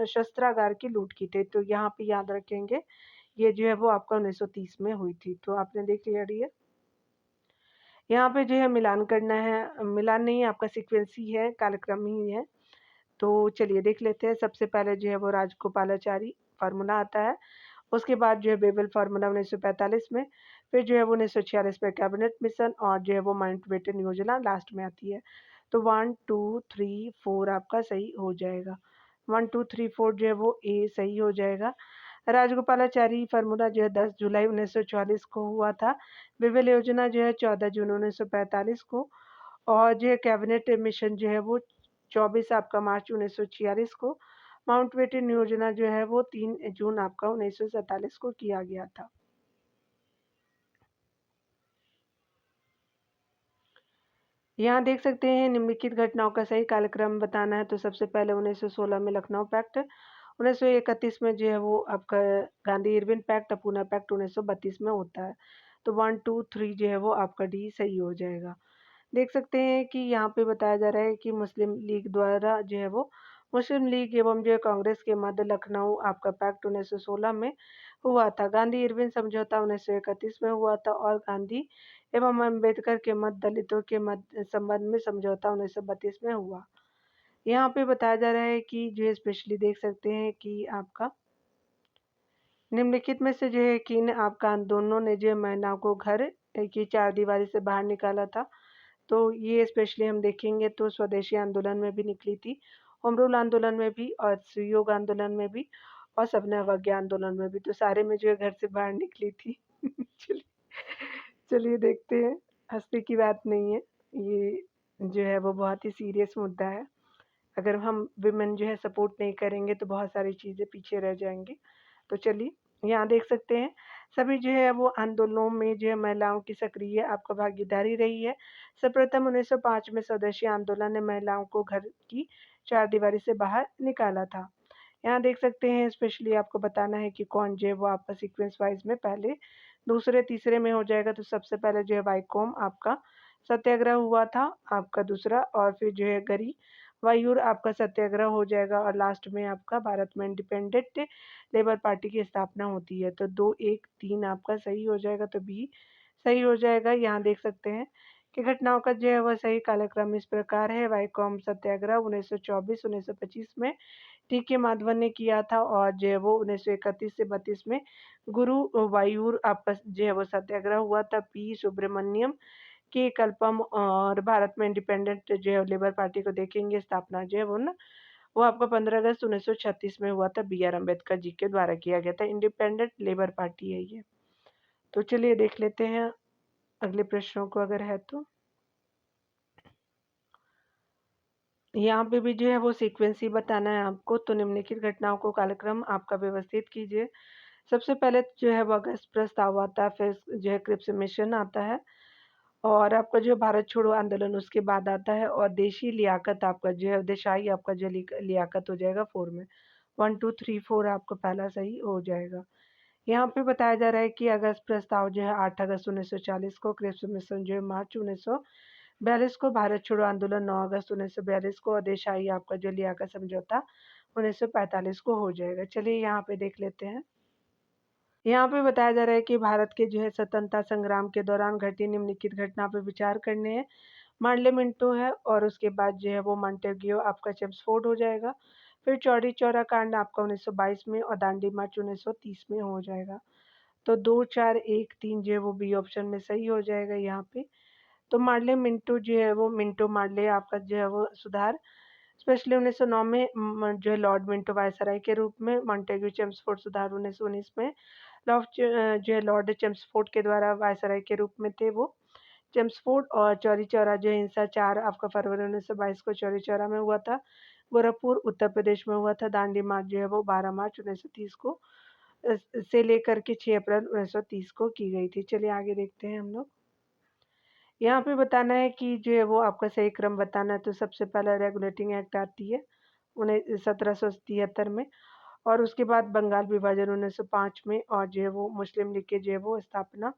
Speaker 1: शस्त्रागार की लूट की थी। तो यहाँ पे याद रखेंगे, ये जो है वो आपका 1930 में हुई थी। तो आपने देख लिया डियर। यहाँ पे जो है मिलान करना है, मिलान नहीं आपका सीक्वेंस ही है, कालक्रम ही है। तो चलिए देख लेते हैं। सबसे पहले जो है वो राजगोपालाचारी फार्मूला आता है, उसके बाद जो है बेबल फार्मूला 1945 में, फिर जो है वो 1946 में कैबिनेट मिशन, और जो है वो माउंटबेटन योजना लास्ट में आती है। तो 1 2 3 4 आपका सही हो जाएगा। 1 2 3 4 जो है वो ए सही हो जाएगा। राजगोपालाचारी फार्मूला जो है 10 जुलाई 1944 को हुआ था। बेबल योजना जो है 14 जून 1945 को, और जो है कैबिनेट मिशन जो है वो 24 आपका मार्च 1946 को। माउंटबेटन योजना जो है वो 3 जून आपका 1947 को किया गया था। यहाँ देख सकते हैं निम्नलिखित घटनाओं का सही कालक्रम बताना है। तो सबसे पहले 1916 में लखनऊ पैक्ट, 1931 में जो है वो आपका Gandhi Irwin pact, Poona pact 1932 में होता है। तो 1 2 3 जो है वो आपका डी सही हो जाएगा। देख सकते हैं कि यहाँ पे बताया जा रहा है कि मुस्लिम लीग द्वारा जो है वो मुस्लिम लीग एवं जो है कांग्रेस के मध्य लखनऊ आपका पैक्ट 1916 में हुआ था। गांधी इरविन समझौता 1931 में हुआ था, और गांधी एवं अम्बेडकर के मध्य दलितों के मध्य संबंध में समझौता 1932 में हुआ। यहाँ पे बताया जा रहा है कि जो है स्पेशली देख सकते हैं कि आपका निम्नलिखित में से जो है किन आपका दोनों ने जो है महिलाओं को घर की चार दीवारी से बाहर निकाला था। तो ये स्पेशली हम देखेंगे तो स्वदेशी आंदोलन में भी निकली थी, होम रूल आंदोलन में भी, और सहयोग आंदोलन में भी, और सबने अवज्ञा आंदोलन में भी। तो सारे में जो है घर से बाहर निकली थी। चलिए चलिए देखते हैं, हंसने की बात नहीं है, ये जो है वो बहुत ही सीरियस मुद्दा है। अगर हम विमेन जो है सपोर्ट नहीं करेंगे तो बहुत सारी चीज़ें पीछे रह जाएंगी। तो चलिए यहाँ देख सकते हैं सभी जो है वो आंदोलनों में जो है महिलाओं की सक्रिय आपका भागीदारी रही है। सर्वप्रथम 1905 में स्वदेशी आंदोलन ने महिलाओं को घर की चार दीवारी से बाहर निकाला था। यहाँ देख सकते हैं स्पेशली आपको बताना है कि कौन जो है वो आपका सीक्वेंस वाइज में पहले दूसरे तीसरे में हो जाएगा तो सबसे पहले जो है वाइकोम आपका सत्याग्रह हुआ था आपका दूसरा, और फिर जो है गरी वायूर आपका सत्याग्रह हो जाएगा, और लास्ट में आपका भारत में इंडिपेंडेंट लेबर पार्टी की स्थापना होती है। तो 2, 1, 3 आपका सही हो जाएगा, तो बी सही हो जाएगा। यहाँ देख सकते हैं कि घटनाओं का जो है वह सही कालक्रम इस प्रकार है। वाइकोम सत्याग्रह 1924-1925 में टी.के. माधवन ने किया था, और जो है वो 1931 से 32 में गुरु वायूर आपका जो है वो सत्याग्रह हुआ था। पी. सुब्रमण्यम के कल्पम और भारत में इंडिपेंडेंट जो है लेबर पार्टी को देखेंगे स्थापना जो है वो ना, वो आपका 15 अगस्त 1936 में हुआ था। बी आर अम्बेडकर जी के द्वारा किया गया था। इंडिपेंडेंट लेबर पार्टी है ये। तो चलिए देख लेते हैं अगले प्रश्नों को अगर है तो। यहाँ पे भी जो है वो सीक्वेंस ही बताना है आपको। तो निम्नलिखित घटनाओं को कालक्रम आपका व्यवस्थित कीजिए। सबसे पहले जो है वो अगस्त प्रस्ताव आता है, फिर जो है क्रिप्स मिशन आता है, और आपका जो भारत छोड़ो आंदोलन उसके बाद आता है, और देशी लियाकत आपका जो है देशाई आपका जो लियाकत हो जाएगा 4 में। 1, 2, 3, 4 आपका पहला सही हो जाएगा। यहाँ पे बताया जा रहा है कि अगस्त प्रस्ताव जो है 8 अगस्त 1940 को, क्रिप्स मिशन जो है मार्च 1942 को, भारत छोड़ो आंदोलन 9 अगस्त 1942 को, और देशाई आपका जो लियाकत समझौता 1945 को हो जाएगा। चलिए यहाँ पे देख लेते हैं। यहाँ पे बताया जा रहा है कि भारत के जो है स्वतंत्रता संग्राम के दौरान घटी निम्नलिखित घटना पर विचार करने हैं। मार्लेमेंटो है, और उसके बाद जो है वो मॉन्टेग्यू आपका चेम्सफोर्ड हो जाएगा। फिर चौरी चौरा कांड आपका 1922 में, और दांडी मार्च 1930 में हो जाएगा। तो 2, 4, 1, 3 जो है वो बी ऑप्शन में सही हो जाएगा यहाँ पे। तो मार्ले मिंटो जो है वो मिंटो मार्ले आपका जो है वो सुधार स्पेशली 1909 में जो है लॉर्ड मिंटो वायसराय के रूप में, मॉन्टेग्यू चेम्सफोर्ड सुधार 1919 में जो है लॉर्ड चेम्सफोर्ड के द्वारा वायसराय के रूप में थे वो चेम्सफोर्ड, और चौरी चौरा जो हिंसा 4 आपका फरवरी 1922 को चौरी चौरा में हुआ था। गोरखपुर उत्तर प्रदेश में हुआ था। दांडी मार्च जो है वो 12 मार्च 1930 को से लेकर के 6 अप्रैल 1930 को की गई थी। चलिए आगे देखते हैं हम लोग। यहाँ पे बताना है कि जो है वो आपका सही क्रम बताना है। तो सबसे पहला रेगुलेटिंग एक्ट आती है 1773 में, और उसके बाद बंगाल विभाजन 1905 में, और जो है वो मुस्लिम लीग की जो है वो स्थापना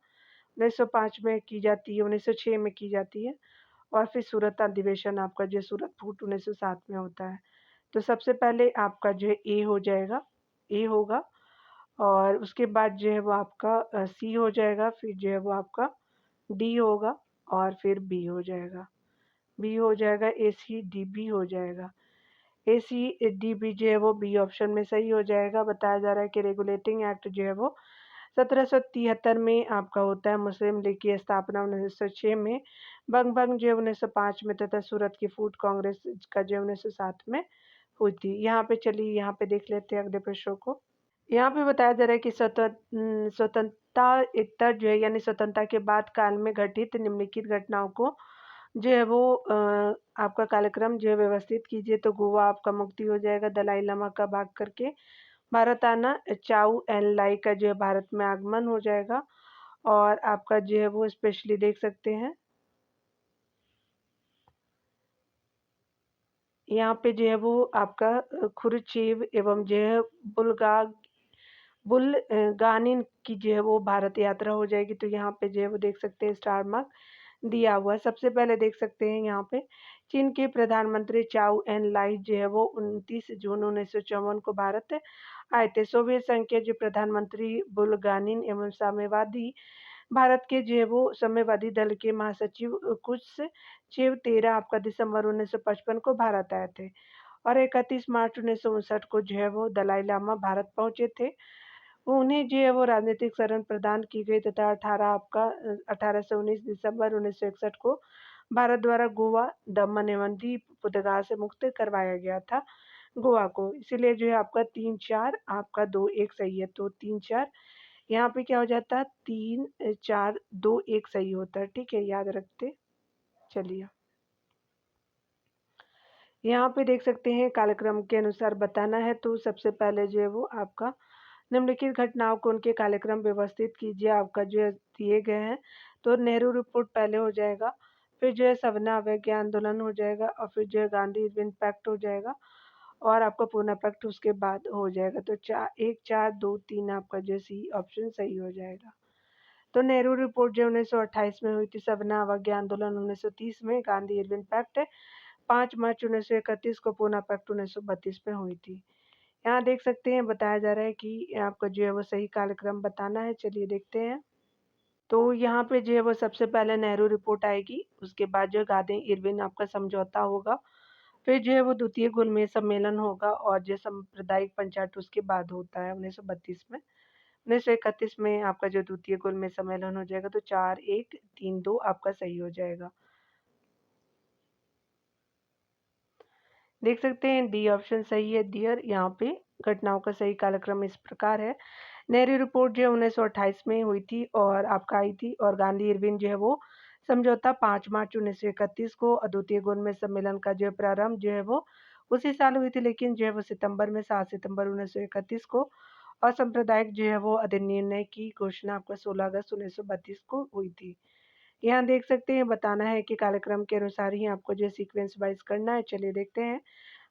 Speaker 1: 1905 में की जाती है, 1906 में की जाती है, और फिर सूरत अधिवेशन आपका जो सूरत फूट 1907 में होता है। तो सबसे पहले आपका जो है ए हो जाएगा, ए होगा, और उसके बाद जो है वो आपका सी हो जाएगा, फिर जो है वो आपका डी होगा, और फिर बी हो जाएगा। बी हो जाएगा, ए सी डी बी हो जाएगा। ए सी डी बी जो है वो बी ऑप्शन में सही हो जाएगा। बताया जा रहा है कि रेगुलेटिंग एक्ट जो है वो 1773 में आपका होता है। मुस्लिम लीग की स्थापना 1906 में, बंग बंग जो है 1905 में, तथा सूरत की फूट कांग्रेस का जो 1907 में हुई थी। यहाँ पे चलिए यहाँ पे देख लेते हैं अगले प्रश्नों को। यहाँ पे बताया जा रहा है कि स्वतंत्रता उत्तर जो है यानी स्वतंत्रता के बाद काल में घटित निम्नलिखित घटनाओं को जो है वो आपका कार्यक्रम जो है व्यवस्थित कीजिए। तो गोवा आपका मुक्ति हो जाएगा, दलाई लामा का भाग करके भारत आना, चाउ एन लाई का जो है भारत में आगमन हो जाएगा, और आपका जो है वो स्पेशली देख सकते हैं यहाँ पे जो है वो आपका खुरुचेव एवं जो है बुल्गा बुल्गानिन की जो है वो भारत यात्रा हो जाएगी। तो यहाँ पे जो है वो देख सकते हैं स्टार मार्क दिया हुआ है। सबसे पहले देख सकते हैं यहाँ पे चीन के प्रधानमंत्री चाउ एन लाई जो है वो 29 जून 1954 को भारत आए थे। सोवियत संघ के जो प्रधानमंत्री बुल्गानिन एवं साम्यवादी भारत के जो है वो साम्यवादी दल के महासचिव कुछ शिव 13 आपका दिसंबर 1955 को भारत आए थे, और 31 मार्च 1959 को जो है वो दलाई लामा भारत पहुंचे थे। उन्हें जो है वो राजनीतिक शरण प्रदान की गई, तथा 18 से 19 दिसंबर 1961 को भारत द्वारा गोवा, दमन एवं दीव पुर्तगाल से मुक्त करवाया गया था गोवा को। इसीलिए जो है आपका 3-4 आपका 2-1 सही है। तो 3-4 यहाँ पे क्या हो जाता है, 3-4-2-1 सही होता है। ठीक है, याद रखते चलिए। यहाँ पे देख सकते हैं कालक्रम के अनुसार बताना है। तो सबसे पहले जो है वो आपका निम्नलिखित घटनाओं को उनके कार्यक्रम व्यवस्थित कीजिए। आपका जो है दिए गए हैं। तो नेहरू रिपोर्ट पहले हो जाएगा, फिर जो है सवना अवज्ञा आंदोलन हो जाएगा, और फिर जो है गांधी इरविन पैक्ट हो जाएगा, और आपका पूना पैक्ट उसके बाद हो जाएगा। तो 1, 4, 2, 3 आपका जो सी ऑप्शन सही हो जाएगा। तो नेहरू रिपोर्ट जो 1928 में हुई थी, सविनय अवज्ञा आंदोलन 1930 में, गांधी इरविन पैक्ट 5 मार्च 1931 को, पूना पैक्ट 1932 में हुई थी। यहाँ देख सकते हैं बताया जा रहा है कि आपको जो है वो सही कालक्रम बताना है। चलिए देखते हैं। तो यहाँ पे जो है वो सबसे पहले नेहरू रिपोर्ट आएगी, उसके बाद जो गांधी इरविन आपका समझौता होगा, फिर जो है वो द्वितीय गोलमेज सम्मेलन होगा और जो सांप्रदायिक पंचायत उसके बाद होता है 1932 में। 1931 में आपका जो द्वितीय गोलमेज सम्मेलन हो जाएगा, तो 4-1-3-2 आपका सही हो जाएगा। देख सकते हैं डी ऑप्शन सही है डियर। यहाँ पे घटनाओं का सही कालक्रम इस प्रकार है। नेहरू रिपोर्ट जो है 1928 में हुई थी और आपका आई थी, और गांधी इरविन जो है वो समझौता 5 मार्च 1931 को, द्वितीय गोलमेज सम्मेलन का जो प्रारंभ जो है वो उसी साल हुई थी, लेकिन जो है वो सितंबर में 7 सितंबर 1931 को, और सांप्रदायिक जो है वो अधिनिर्णय की घोषणा आपका 16 अगस्त 1932 को हुई थी। यहाँ देख सकते हैं बताना है कि कार्यक्रम के अनुसार ही आपको जो सीक्वेंस वाइज करना है। चलिए देखते हैं।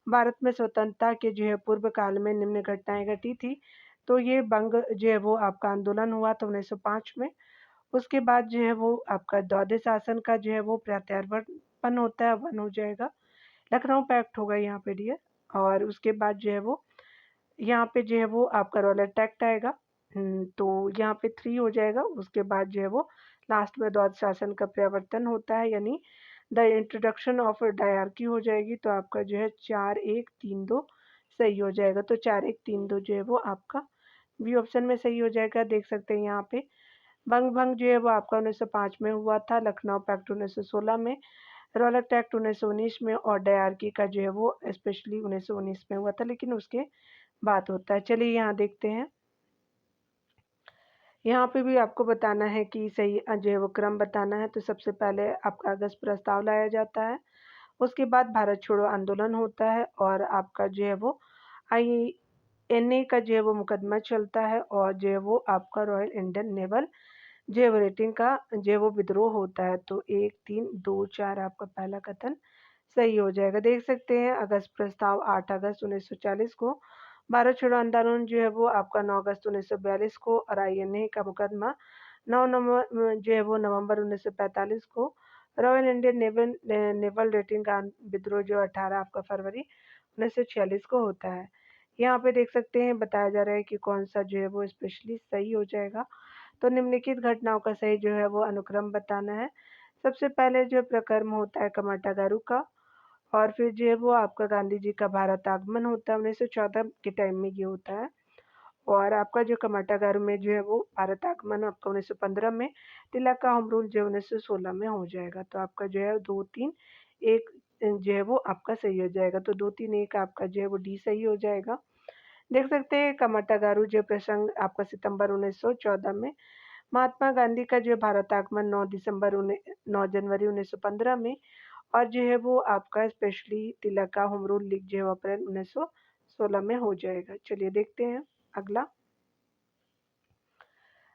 Speaker 1: भारत में स्वतंत्रता के जो है पूर्व काल में निम्न घटनाएं घटी थी। तो ये बंग जो है वो आपका आंदोलन हुआ था 1905 में। उसके बाद जो है वो आपका द्वादश शासन का जो है वो प्रत्यावर्तन होता है, 1 हो जाएगा। लखनऊ पैक्ट होगा यहाँ पे डियर। और उसके बाद जो है वो यहाँ पे जो है वो आपका रॉलेट एक्ट आएगा। तो यहाँ पे 3 हो जाएगा। उसके बाद जो है वो लास्ट में द्वादश शासन का प्रवर्तन होता है, यानी द इंट्रोडक्शन ऑफ डायरकी हो जाएगी। तो आपका जो है 4-1-3-2 सही हो जाएगा। तो 4-1-3-2 जो है वो आपका बी ऑप्शन में सही हो जाएगा। देख सकते हैं यहाँ पे बंग भंग जो है वो आपका 1905 में हुआ था, लखनऊ पैक्ट 1916 में, रॉलेट एक्ट 1919 में, और डायरकी का जो है वो स्पेशली 1919 में हुआ था, लेकिन उसके बात होता है। चलिए यहाँ देखते हैं। यहाँ पे भी आपको बताना है कि सही जो है वो क्रम बताना है। तो सबसे पहले आपका अगस्त प्रस्ताव लाया जाता है, उसके बाद भारत छोड़ो आंदोलन होता है, और आपका जो है वो INA का जो है वो मुकदमा चलता है, और जो है वो आपका रॉयल इंडियन नेवल जो है वो रेटिंग का जो है वो विद्रोह होता है। तो 1-3-2-4 आपका पहला कथन सही हो जाएगा। देख सकते हैं अगस्त प्रस्ताव 8 अगस्त 1940 को, भारत छोड़ो आंदोलन जो है वो आपका 9 अगस्त 1942 को, और INA का मुकदमा 9 नवंबर जो है वो नवंबर 1945 को, रॉयल इंडियन नेवल रेटिंग का विद्रोह जो 18 आपका फरवरी 1946 को होता है। यहाँ पे देख सकते हैं बताया जा रहा है कि कौन सा जो है वो स्पेशली सही हो जाएगा। तो निम्नलिखित घटनाओं का सही जो है वो अनुक्रम बताना है। सबसे पहले जो प्रकर्म होता है कमाटागारू का, और फिर जो है वो आपका गांधी जी का भारत आगमन होता है 1914 के टाइम में ये होता है। और आपका जो कमाटागारू में जो है वो भारत आगमन आपका 1915 में, तिलक का होम रूल जो 1916 में हो जाएगा। तो आपका जो है 2-3-1 जो है वो आपका सही हो जाएगा। तो 2-3-1 आपका जो है वो डी सही हो जाएगा। देख सकते हैं कमाटागारू जो प्रसंग आपका सितंबर 1914 में, महात्मा गांधी का जो भारत आगमन 9 जनवरी 1915 में, और जो है वो आपका स्पेशली तिलक का होम रूल लीग जो है अप्रैल 1916 में हो जाएगा। चलिए देखते हैं अगला।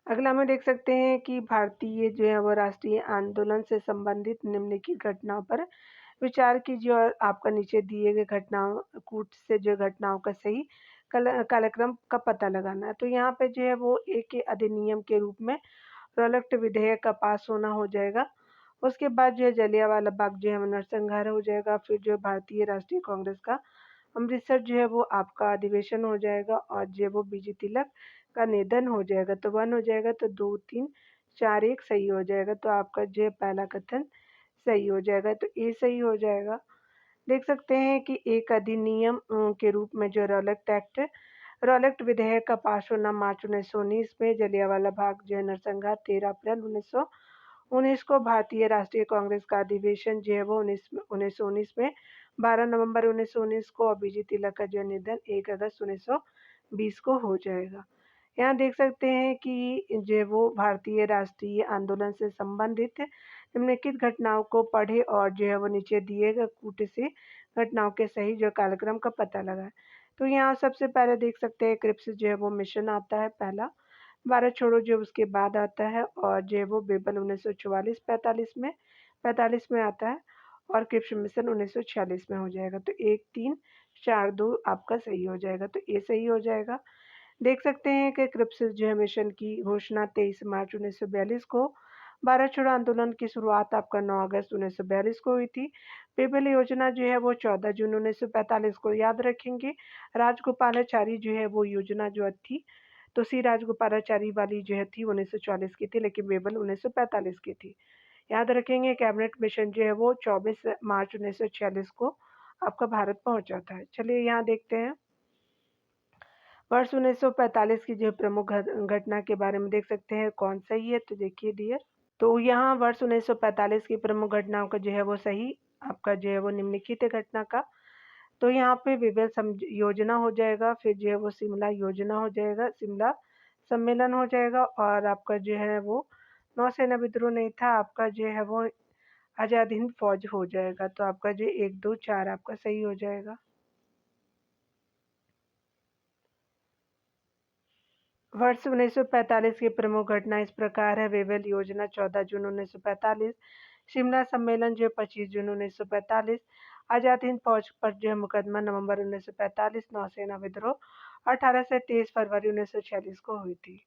Speaker 1: अगला में देख सकते हैं कि भारतीय जो है वो राष्ट्रीय आंदोलन से संबंधित निम्नलिखित घटनाओं पर विचार कीजिए, और आपका नीचे दिए गए घटनाओं कूट से जो घटनाओं का सही कालक्रम का पता लगाना है। तो यहाँ पे जो है वो एक अधिनियम के रूप में रॉलेट विधेयक का पास होना हो जाएगा। उसके बाद जो है जलियांवाला बाग जो है नरसंहार हो जाएगा। फिर जो भारतीय राष्ट्रीय कांग्रेस का अमृतसर जो है वो आपका अधिवेशन हो जाएगा, और जो है वो बीजी तिलक का निधन हो जाएगा। तो 1 हो जाएगा। तो 2-3-4-1 सही हो जाएगा। तो आपका जो है पहला कथन सही हो जाएगा। तो ए सही हो जाएगा। देख सकते हैं कि एक अधिनियम के रूप में जो रॉलेट विधेयक का पास होना मार्च 1919 में, जलियांवाला बाग जो है नरसंहार 13 अप्रैल 1919 को, भारतीय राष्ट्रीय कांग्रेस का अधिवेशन जो है वो 1919 में 12 नवंबर 1919 को, और बीजी तिलक का जो निधन 1 अगस्त 1920 को हो जाएगा। यहाँ देख सकते हैं कि जो है वो भारतीय राष्ट्रीय आंदोलन से संबंधित निम्नलिखित घटनाओं को पढ़े, और जो है वो नीचे दिए गए कूट से घटनाओं के सही जो कालक्रम का पता लगाए। तो यहाँ सबसे पहले देख सकते हैं क्रिप्स जो है वो मिशन आता है पहला, भारत छोड़ो जो उसके बाद आता है, और जो है वो बेबल 1944-45 में आता है, और क्रिप्स मिशन 1946 में हो जाएगा। तो 1-3-4-2 आपका सही हो जाएगा। तो ए सही हो जाएगा। देख सकते हैं कि क्रिप्स जो है मिशन की घोषणा 23 मार्च 1942 को, भारत छोड़ो आंदोलन की शुरुआत आपका 9 अगस्त 1942 को हुई थी। पेबल योजना जो है वो 14 जून 1945 को, याद रखेंगे। राजगोपालाचारी जो है वो योजना जो थी, तो सी राजगोपालाचारी वाली जो है थी 1940 की थी, लेकिन बेबल 1945 की थी। याद रखेंगे कैबिनेट मिशन जो है वो 24 मार्च 1946 को आपका भारत पहुंचा था। चलिए यहाँ देखते हैं वर्ष 1945 की जो प्रमुख घटना के बारे में देख सकते हैं कौन सही है, तो देखिए डियर। तो यहाँ वर्ष 1945 की प्रमुख घटनाओं का जो है वो सही आपका जो है वो निम्नलिखित है घटना का। तो यहाँ पे विवेल योजना हो जाएगा, फिर जो है वो शिमला योजना हो जाएगा, शिमला सम्मेलन हो जाएगा, और आपका जो है वो नौसेना विद्रोह नहीं था, आपका जो है वो आज़ाद हिंद फौज हो जाएगा। तो आपका जो 1, 2, 4 आपका सही हो जाएगा। वर्ष 1945 की प्रमुख घटना इस प्रकार है। वेवेल योजना 14 जून 1945, शिमला सम्मेलन जो 25 जून 1945, आज़ाद हिंद फौज पर जो है मुकदमा नवंबर 1945, नौसेना विद्रोह 18 से 23 फरवरी 1946 को हुई थी।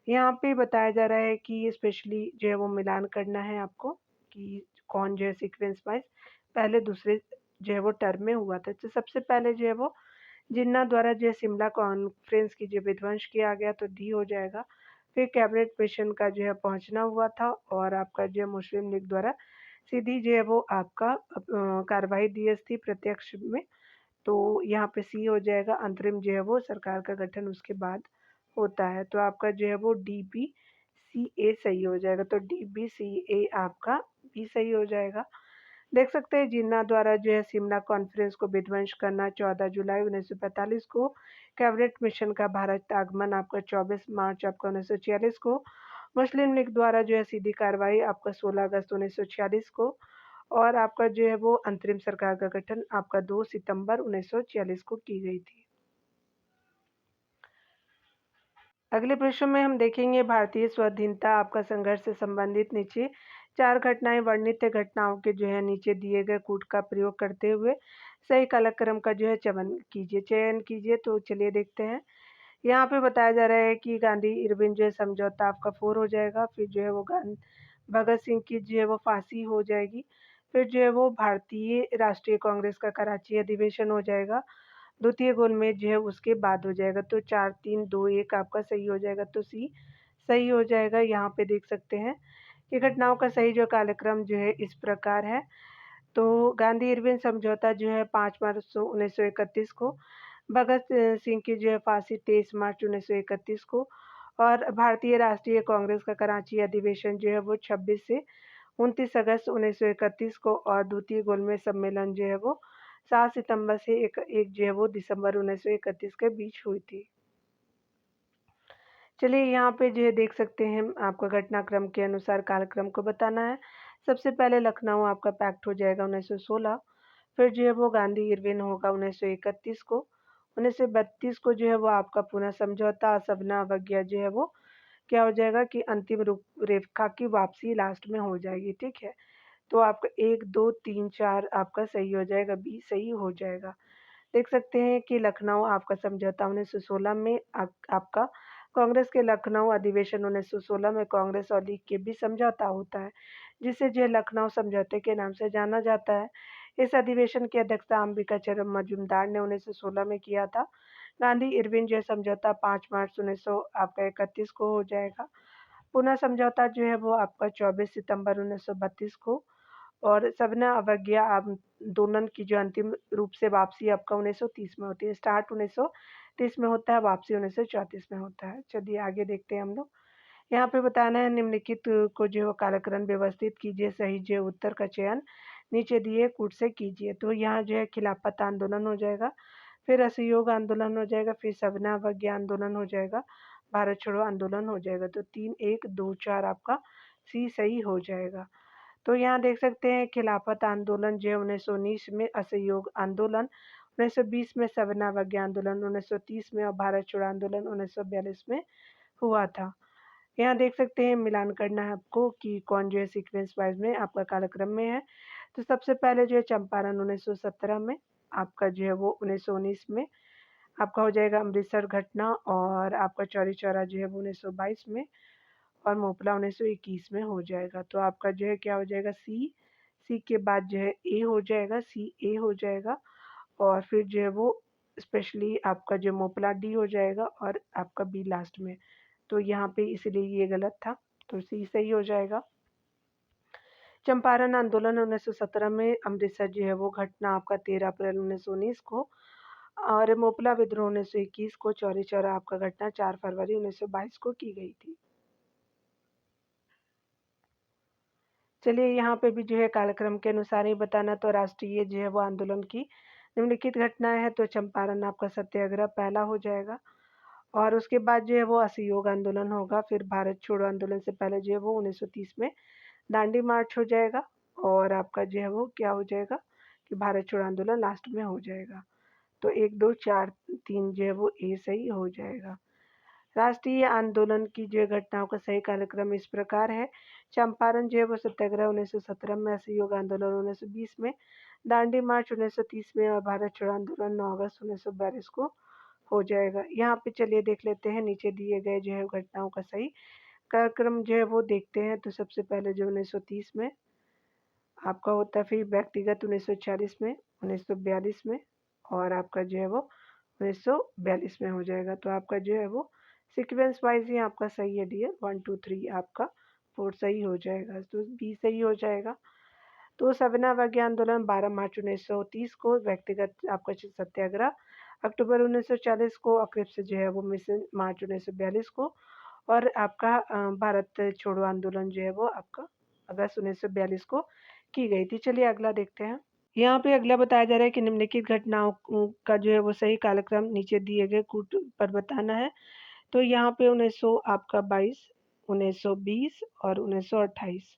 Speaker 1: यहाँ पे बताया जा रहा है कि स्पेशली जो है वो मिलान करना है आपको कि कौन जो है सीक्वेंस वाइज पहले दूसरे जो है वो टर्म में हुआ था। तो सबसे पहले जो है वो जिन्ना द्वारा जो है शिमला कॉन्फ्रेंस की जो विध्वंस किया गया, तो डी हो जाएगा। फिर कैबिनेट मिशन का जो है पहुंचना हुआ था, और आपका जो है मुस्लिम लीग द्वारा सीधी जो है वो आपका कार्रवाई दी थी प्रत्यक्ष में, तो यहाँ पे सी हो जाएगा। अंतरिम जो है वो सरकार का गठन उसके बाद होता है, तो आपका जो है वो डी बी सी ए सही हो जाएगा। तो डी बी सी ए आपका बी सही हो जाएगा। देख सकते हैं जिन्ना द्वारा जो है शिमला कॉन्फ्रेंस को विध्वंस करना 14 जुलाई 1945 को, कैबिनेट मिशन का भारत आगमन आपका 24 मार्च आपका 1946 को, मुस्लिम लीग द्वारा जो है सीधी कार्रवाई आपका 16 अगस्त 1946 को, और आपका जो है वो अंतरिम सरकार का गठन आपका 2 सितंबर 1946 को की गई थी। अगले प्रश्न में हम देखेंगे भारतीय स्वाधीनता आपका संघर्ष से संबंधित नीचे 4 घटनाएं वर्णित घटनाओं के जो है नीचे दिए गए कूट का प्रयोग करते हुए सही कालक्रम का जो है चयन कीजिए। तो चलिए देखते हैं। यहाँ पे बताया जा रहा है कि गांधी इरविन जो है समझौता आपका 4 हो जाएगा। फिर जो है वो भगत सिंह की जो है वो फांसी हो जाएगी। फिर जो है वो भारतीय राष्ट्रीय कांग्रेस का कराची अधिवेशन हो जाएगा। द्वितीय गोलमेज जो है उसके बाद हो जाएगा। तो 4, 3, 2, 1 आपका सही हो जाएगा। तो सी सही हो जाएगा। यहाँ पे देख सकते हैं कि घटनाओं का सही जो कालक्रम जो है इस प्रकार है। तो गांधी इरविन समझौता जो है 5 मार्च 1931 को, भगत सिंह की जो है फांसी 23 मार्च 1931 को, और भारतीय राष्ट्रीय कांग्रेस का कराची अधिवेशन जो है वो 26 से 29 अगस्त 1931 को, और द्वितीय गोलमेज सम्मेलन जो है वो 7 सितंबर से 1 जो है वो दिसंबर 1931 के बीच हुई थी। चलिए यहाँ पे जो है देख सकते हैं आपका घटनाक्रम के अनुसार कालक्रम को बताना है। सबसे पहले लखनऊ आपका पैक्ट हो जाएगा 1916, फिर जो है वो गांधी इरविन होगा 1931 को, 1932 को जो है वो आपका पुनः समझौता सबना अवज्ञा जो है वो क्या हो जाएगा कि अंतिम रूपरेखा की वापसी लास्ट में हो जाएगी, ठीक है। तो आपका 1, 2, 3, 4 आपका सही हो जाएगा, बी सही हो जाएगा। देख सकते हैं कि लखनऊ आपका समझौता 1916 में आपका कांग्रेस के लखनऊ अधिवेशन 1916 में कांग्रेस और लीग के बीच समझौता होता है, जिसे जो लखनऊ समझौते के नाम से जाना जाता है। इस अधिवेशन की अध्यक्षता अंबिकाचरण मजूमदार ने 1916 में किया था। गांधी इरविन जो समझौता 5 मार्च 1931 को हो जाएगा। पुनः समझौता जो है वो आपका 24 सितंबर 1932 को, और सबना अवज्ञा आंदोलन की जो अंतिम रूप से वापसी आपका 1930 में होती है। स्टार्ट 1930 में होता है, वापसी 1934 में होता है। चलिए आगे देखते हैं हम लोग। यहाँ पे बताना है निम्नलिखित को जो है कालक्रम व्यवस्थित कीजिए, सही जो है उत्तर का चयन नीचे दिए कूट से कीजिए। तो यहाँ जो है खिलाफत आंदोलन हो जाएगा, फिर असहयोग आंदोलन हो जाएगा, फिर सबना अवज्ञा आंदोलन हो जाएगा, भारत छोड़ो आंदोलन हो जाएगा। तो 3, 1, 2, 4 आपका सी सही हो जाएगा। तो यहाँ देख सकते हैं खिलाफत आंदोलन जो है 1919 में, असहयोग आंदोलन 1920 में, सवर्ण अवज्ञा आंदोलन 1930 में, और भारत छोड़ो आंदोलन 1942 में हुआ था। यहाँ देख सकते हैं मिलान करना है आपको कि कौन जो है सीक्वेंस वाइज में आपका कालक्रम में है। तो सबसे पहले जो है चंपारण 1917 में, आपका जो है वो 1919 में आपका हो जाएगा अमृतसर घटना, और आपका चौरी चौरा जो है वो 1922 में, और मोपला 1921 में हो जाएगा। तो आपका जो है क्या हो जाएगा, सी, सी के बाद जो है ए हो जाएगा, सी ए हो जाएगा, और फिर जो है वो स्पेशली आपका जो मोपला डी हो जाएगा, और आपका बी लास्ट में। तो यहाँ पे इसलिए ये गलत था, तो सी सही हो जाएगा। चंपारण आंदोलन 1917 में, अमृतसर जो है वो घटना आपका 13 अप्रैल 1919 को, और मोपला विद्रोह 1921 को, चौरी चौरा आपका घटना 4 फरवरी 1922 को की गई थी। चलिए यहाँ पे भी जो है कालक्रम के अनुसार ही बताना। तो राष्ट्रीय जो है वो आंदोलन की निम्नलिखित घटनाएं है, तो चंपारण आपका सत्याग्रह पहला हो जाएगा, और उसके बाद जो है वो असहयोग आंदोलन होगा। फिर भारत छोड़ो आंदोलन से पहले जो है वो 1930 में दांडी मार्च हो जाएगा, और आपका जो है वो क्या हो जाएगा कि भारत छोड़ो आंदोलन लास्ट में हो जाएगा। तो 1 2 4 3 जो है वो ए सही हो जाएगा। राष्ट्रीय आंदोलन की जो घटनाओं का सही कार्यक्रम इस प्रकार है। चंपारण जो है वो सत्याग्रह 1917 में, असहयोग आंदोलन 1920 में, दांडी मार्च 1930 में, और भारत छोड़ो आंदोलन 9 अगस्त 1942 को हो जाएगा। यहाँ पे चलिए देख लेते हैं नीचे दिए गए जो है घटनाओं का सही कार्यक्रम जो है वो देखते हैं। तो सबसे पहले जो 1930 में आपका होता है, फिर व्यक्तिगत 1940 में, 1942 में, और आपका जो है वो 1942 में हो जाएगा। तो आपका जो है वो सीक्वेंस वाइज ही आपका सही है डियर, 1 2 3 आपका 4 सही हो जाएगा, तो बी सही हो जाएगा। तो सविनय अवज्ञा आंदोलन 12 मार्च 1930 को, व्यक्तिगत आपका सत्याग्रह अक्टूबर 1940 को, अक्रिप्स जो है वो मिशन मार्च 1942 को, और आपका भारत छोड़ो आंदोलन जो है वो आपका अगस्त 1942 को की गई थी। चलिए अगला देखते हैं। यहाँ पे अगला बताया जा रहा है कि निम्नलिखित घटनाओं का जो है वो सही कालक्रम नीचे दिए गए कूट पर बताना है। तो यहाँ पे 1900 आपका 22, 1920 और 1928।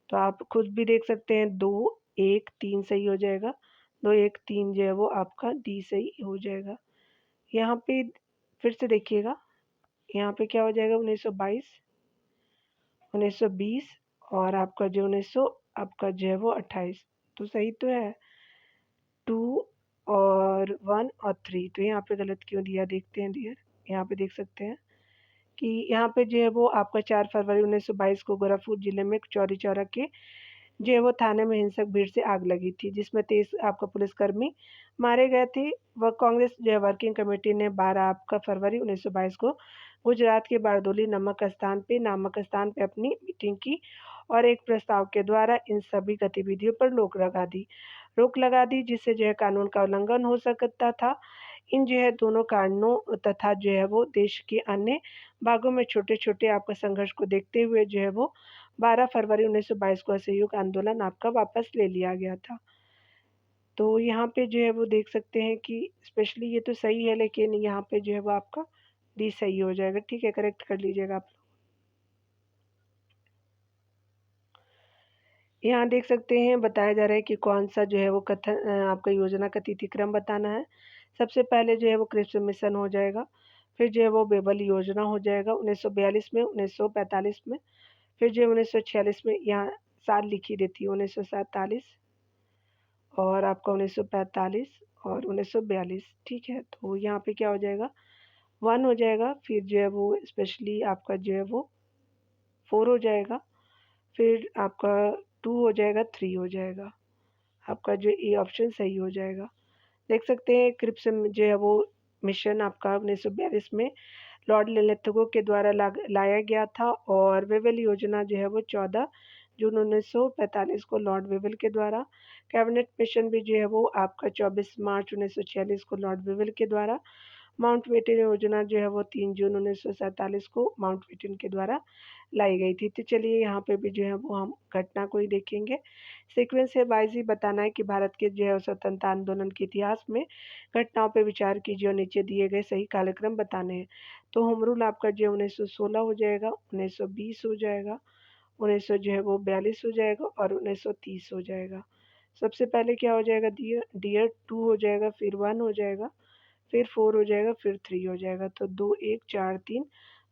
Speaker 1: तो आप खुद भी देख सकते हैं, 2 1 3 सही हो जाएगा, 2 1 3 जो है वो आपका डी सही हो जाएगा। यहाँ पे फिर से देखिएगा, यहाँ पे क्या हो जाएगा, 1922, 1920, और आपका जो 1900 आपका जो है वो 28। तो सही तो है, 2 और 1 और 3। तो यहाँ पे गलत क्यों दिया देखते हैं डियर। यहाँ पे देख सकते हैं कि यहाँ पे जो है वो आपका 4 फरवरी 1922 को गोरखपुर जिले में चौरी चौरा के जो है वो थाने में हिंसक भीड़ से आग लगी थी, जिसमें 23 आपका पुलिसकर्मी मारे गए थे। वह कांग्रेस जो है वर्किंग कमेटी ने 12 आपका फरवरी 1922 को गुजरात के बारदोली नामक स्थान पे अपनी मीटिंग की, और एक प्रस्ताव के द्वारा इन सभी गतिविधियों पर रोक लगा दी, जिससे जो है कानून का उल्लंघन हो सकता था। इन जो है दोनों कारणों तथा जो है वो देश के अन्य भागों में छोटे-छोटे आपका संघर्ष को देखते हुए जो है वो 12 फरवरी 1922 को असहयोग आंदोलन आपका वापस ले लिया गया था। तो यहाँ पे जो है वो देख सकते हैं कि स्पेशली ये तो सही है, लेकिन यहाँ पे जो है वो आपका डी सही हो जाएगा। ठीक है, करेक्ट कर लीजिएगा आप। यहाँ देख सकते हैं बताया जा रहा है कि कौन-सा जो है वो आपका योजना का तिथिक्रम बताना है। सबसे पहले जो है वो कृषि मिशन हो जाएगा, फिर जो है वो बेबल योजना हो जाएगा 1942 में, 1945 में, फिर जो है 1946 में, यहाँ साल लिखी रहती है 1947, और आपका 1945 और 1942। ठीक है, तो यहाँ पे क्या हो जाएगा, 1 हो जाएगा, फिर जो है वो स्पेशली आपका जो है वो 4 हो जाएगा, फिर आपका 2 हो जाएगा, 3 हो जाएगा। आपका जो ए ऑप्शन सही हो जाएगा। देख सकते हैं क्रिप्स जो है वो मिशन आपका 1942 में लॉर्ड लिलिथगो के द्वारा लाया गया था, और वेवेल योजना जो है वो 14 जून 1945 को लॉर्ड वेवेल के द्वारा, कैबिनेट मिशन भी जो है वो आपका 24 मार्च 1946 को लॉर्ड वेवेल के द्वारा, माउंटबेटन योजना जो है वो 3 जून 1947 को माउंटबेटन के द्वारा लाई गई थी। तो चलिए यहाँ पे भी जो है वो हम घटना को ही देखेंगे। सीक्वेंस से वाइज ही बताना है कि भारत के जो है स्वतंत्रता आंदोलन के इतिहास में घटनाओं पे विचार कीजिए, और नीचे दिए गए सही कालक्रम बताने हैं। तो होम रूल आपका जो 1916 हो जाएगा, 1920 हो जाएगा, 1900 जो है वो 42 हो जाएगा, और 1930 हो जाएगा। सबसे पहले क्या हो जाएगा डियर, डियर 2 हो जाएगा, फिर 1 हो जाएगा, फिर 4 हो जाएगा, फिर 3 हो जाएगा। तो 2 1 4 3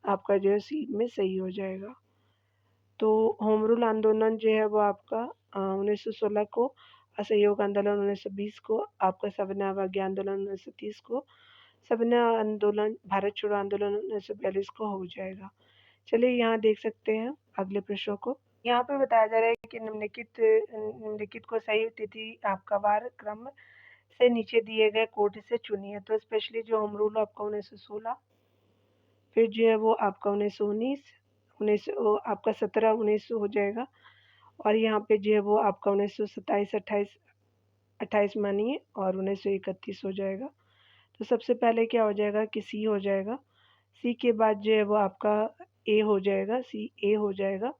Speaker 1: आपका जो है सी में सही हो जाएगा। तो होम रूल आंदोलन जो है वो आपका 1916 को, असहयोग आंदोलन 1920 को, आपका सविनय अवज्ञा आंदोलन 1930 को, सविनय आंदोलन, भारत छोड़ो आंदोलन 1942 को हो जाएगा। चलिए यहाँ देख सकते हैं अगले प्रश्नों को। यहाँ पे बताया जा रहा है कि निम्नलिखित को सही तिथि आपका वार क्रम से नीचे दिए गए कोड से चुनिए। तो स्पेशली जो होम रूल आपका 1916, फिर जो है वो आपका 1919, 19 आपका 17, 19 हो जाएगा, और यहाँ पे जो है वो आपका 1927, 28, 28 मानिए, और 1931 हो जाएगा। तो सबसे पहले क्या हो जाएगा कि सी हो जाएगा, सी के बाद जो है वो आपका ए हो जाएगा, सी ए हो जाएगा,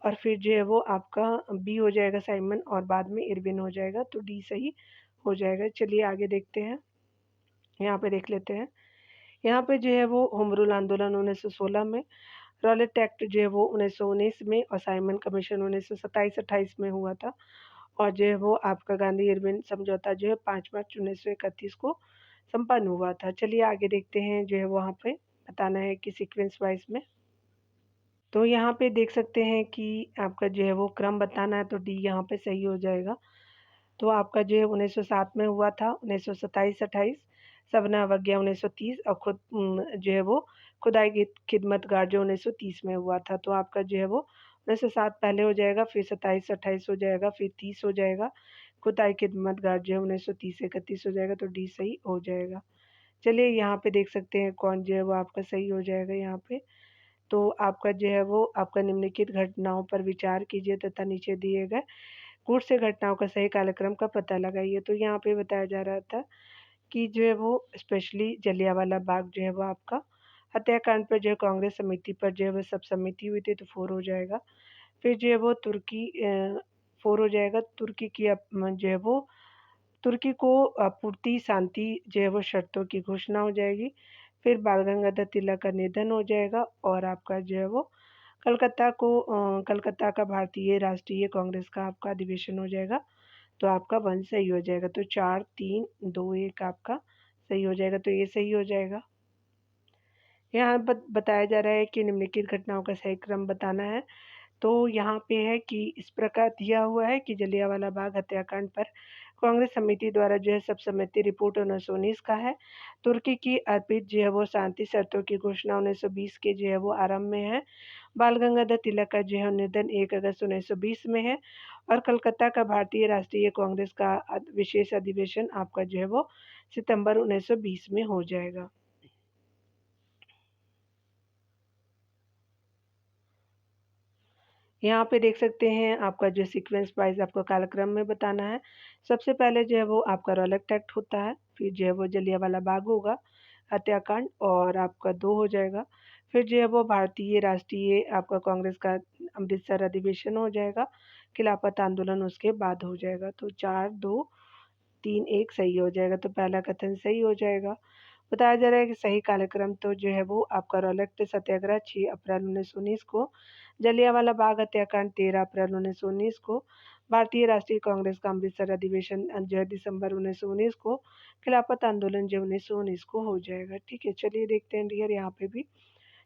Speaker 1: और फिर जो है वो आपका बी हो जाएगा साइमन, और बाद में इरविन हो जाएगा, तो डी सही हो जाएगा। चलिए आगे देखते हैं, यहाँ पे देख लेते हैं। यहाँ पे जो है वो होम रूल आंदोलन 1916 में, रॉलेट एक्ट जो है वो 1919 में, और साइमन कमीशन 1927-28 में हुआ था, और जो है वो आपका गांधी इरविन समझौता जो है 5 मार्च 1931 को संपन्न हुआ था। चलिए आगे देखते हैं, जो है वहाँ पे बताना है कि सीक्वेंस वाइज में। तो यहाँ पे देख सकते हैं कि आपका जो है वो क्रम बताना है, तो डी यहाँ पे सही हो जाएगा। तो आपका जो है 1907 में हुआ था, 1927-28, सवना अवज्ञा 1930, और जो है वो खुदाई की खिदमतगार जो 1930 में हुआ था। तो आपका जो है वो 1907 पहले हो जाएगा, फिर 27-28 हो जाएगा, फिर 30 हो जाएगा, खुदाई खिदमतगार जो है 1930-31 हो जाएगा, तो डी सही हो जाएगा। चलिए यहाँ पे देख सकते हैं कौन जो है वो आपका सही हो जाएगा यहाँ पे। तो आपका जो है वो आपका निम्नलिखित घटनाओं पर विचार कीजिए तथा नीचे दिए गए कूट से घटनाओं का सही कालक्रम का पता लगाइए। तो यहाँ पे बताया जा रहा था कि जो है वो स्पेशली जलियांवाला बाग जो है वो आपका हत्याकांड पर जो है कांग्रेस समिति पर जो है वो सब समिति हुई थी, तो 4 हो जाएगा। फिर जो है वो तुर्की 4 हो जाएगा, तुर्की की जो है वो तुर्की को पूर्ति शांति जो है वो शर्तों की घोषणा हो जाएगी। फिर बाल गंगाधर तिलक का निधन हो जाएगा, और आपका जो है वो कलकत्ता का भारतीय राष्ट्रीय कांग्रेस का आपका अधिवेशन हो जाएगा। तो आपका 1 सही हो जाएगा। तो 4, 3, 2, 1 आपका सही हो जाएगा, तो ये सही हो जाएगा। यहाँ बताया जा रहा है कि निम्नलिखित घटनाओं का सही क्रम बताना है। तो यहाँ पे है कि इस प्रकार दिया हुआ है कि जलियांवाला बाग हत्याकांड पर कांग्रेस समिति द्वारा जो है सब सम्मति रिपोर्ट 1919 का है। तुर्की की अर्पित जो है वो शांति शर्तों की घोषणा 1920 के जो है वो आरंभ में है। बाल गंगाधर तिलक का जो है निधन 1 अगस्त 1920 में है, और कलकत्ता का भारतीय राष्ट्रीय कांग्रेस का विशेष अधिवेशन आपका जो है वो सितंबर 1920 में हो जाएगा। यहाँ पे देख सकते हैं आपका जो सीक्वेंस वाइज आपको कालक्रम में बताना है। सबसे पहले जो है वो आपका रॉलेट एक्ट होता है, फिर जो है वो जलियांवाला बाग होगा, हत्याकांड, और आपका 2 हो जाएगा। फिर जो है वो भारतीय राष्ट्रीय आपका कांग्रेस का अमृतसर अधिवेशन हो जाएगा, खिलाफत आंदोलन उसके बाद हो जाएगा। तो 4, 2, 3, 1 सही हो जाएगा, तो पहला कथन सही हो जाएगा। बताया जा रहा है कि सही कार्यक्रम तो जो है वो आपका रॉलेट सत्याग्रह 6 अप्रैल 1919 को, जलियांवाला बाग हत्याकांड 13 अप्रैल 1919 को, भारतीय राष्ट्रीय कांग्रेस का अमृतसर अधिवेशन जो है दिसंबर 1919 को, खिलाफत आंदोलन जो 1919 को हो जाएगा। ठीक है, चलिए देखते हैं डियर, यहाँ पे भी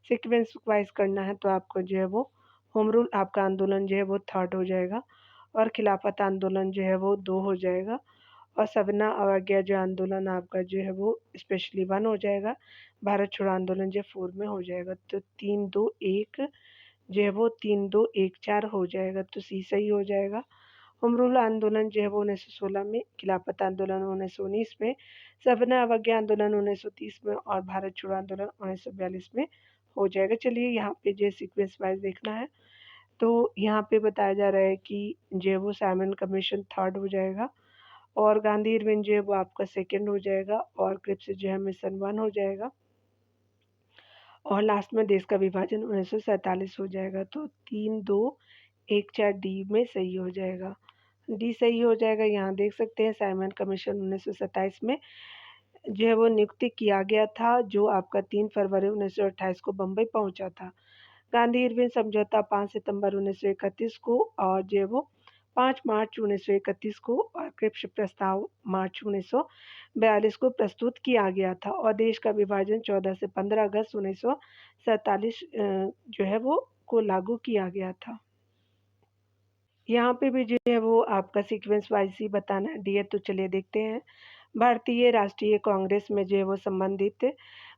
Speaker 1: सीक्वेंस वाइज करना है। तो आपको जो है वो होम रूल आपका आंदोलन जो है वो 3rd हो जाएगा, और खिलाफत आंदोलन जो है वो 2 हो जाएगा, और सविनय अवज्ञा जो आंदोलन आपका जो है वो स्पेशली 1 हो जाएगा, भारत छोड़ो आंदोलन जो 4 में हो जाएगा। तो 3, 2, 1 जो है वो 3, 2, 1, 4 हो जाएगा, तो सी सही हो जाएगा। होम रूल आंदोलन जो है वो 1916 में, खिलाफत आंदोलन 1919 में, सविनय अवज्ञा आंदोलन 1930 में, और भारत छोड़ो आंदोलन 1942 में हो जाएगा। चलिए यहाँ पे जो सीक्वेंस वाइज देखना है। तो यहाँ पे बताया जा रहा है कि जो है वो साइमन कमीशन 3rd हो जाएगा, और गांधी इरविन जो है वो आपका 2nd हो जाएगा, और क्रिप्स जो है मिशन 1 हो जाएगा, और लास्ट में देश का विभाजन 1947 हो जाएगा। तो 3, 2, 1, 4 डी में सही हो जाएगा, डी सही हो जाएगा। यहाँ देख सकते हैं साइमन कमीशन 1927 में जो है वो नियुक्ति किया गया था, जो आपका 3 फरवरी 1928 को बम्बई पहुंचा था। गांधी इरविन समझौता 5 सितंबर 1931 को, और जो है वो 5 मार्च 1931 को, और क्रिप्स प्रस्ताव मार्च 1942 को प्रस्तुत किया गया था, और देश का विभाजन 14 से 15 अगस्त 1947 जो है वो को लागू किया गया था। यहाँ पे भी जो है वो आपका सीक्वेंस वाइज ही बताना है डियर। तो चलिए देखते हैं, भारतीय राष्ट्रीय कांग्रेस में जो है वो संबंधित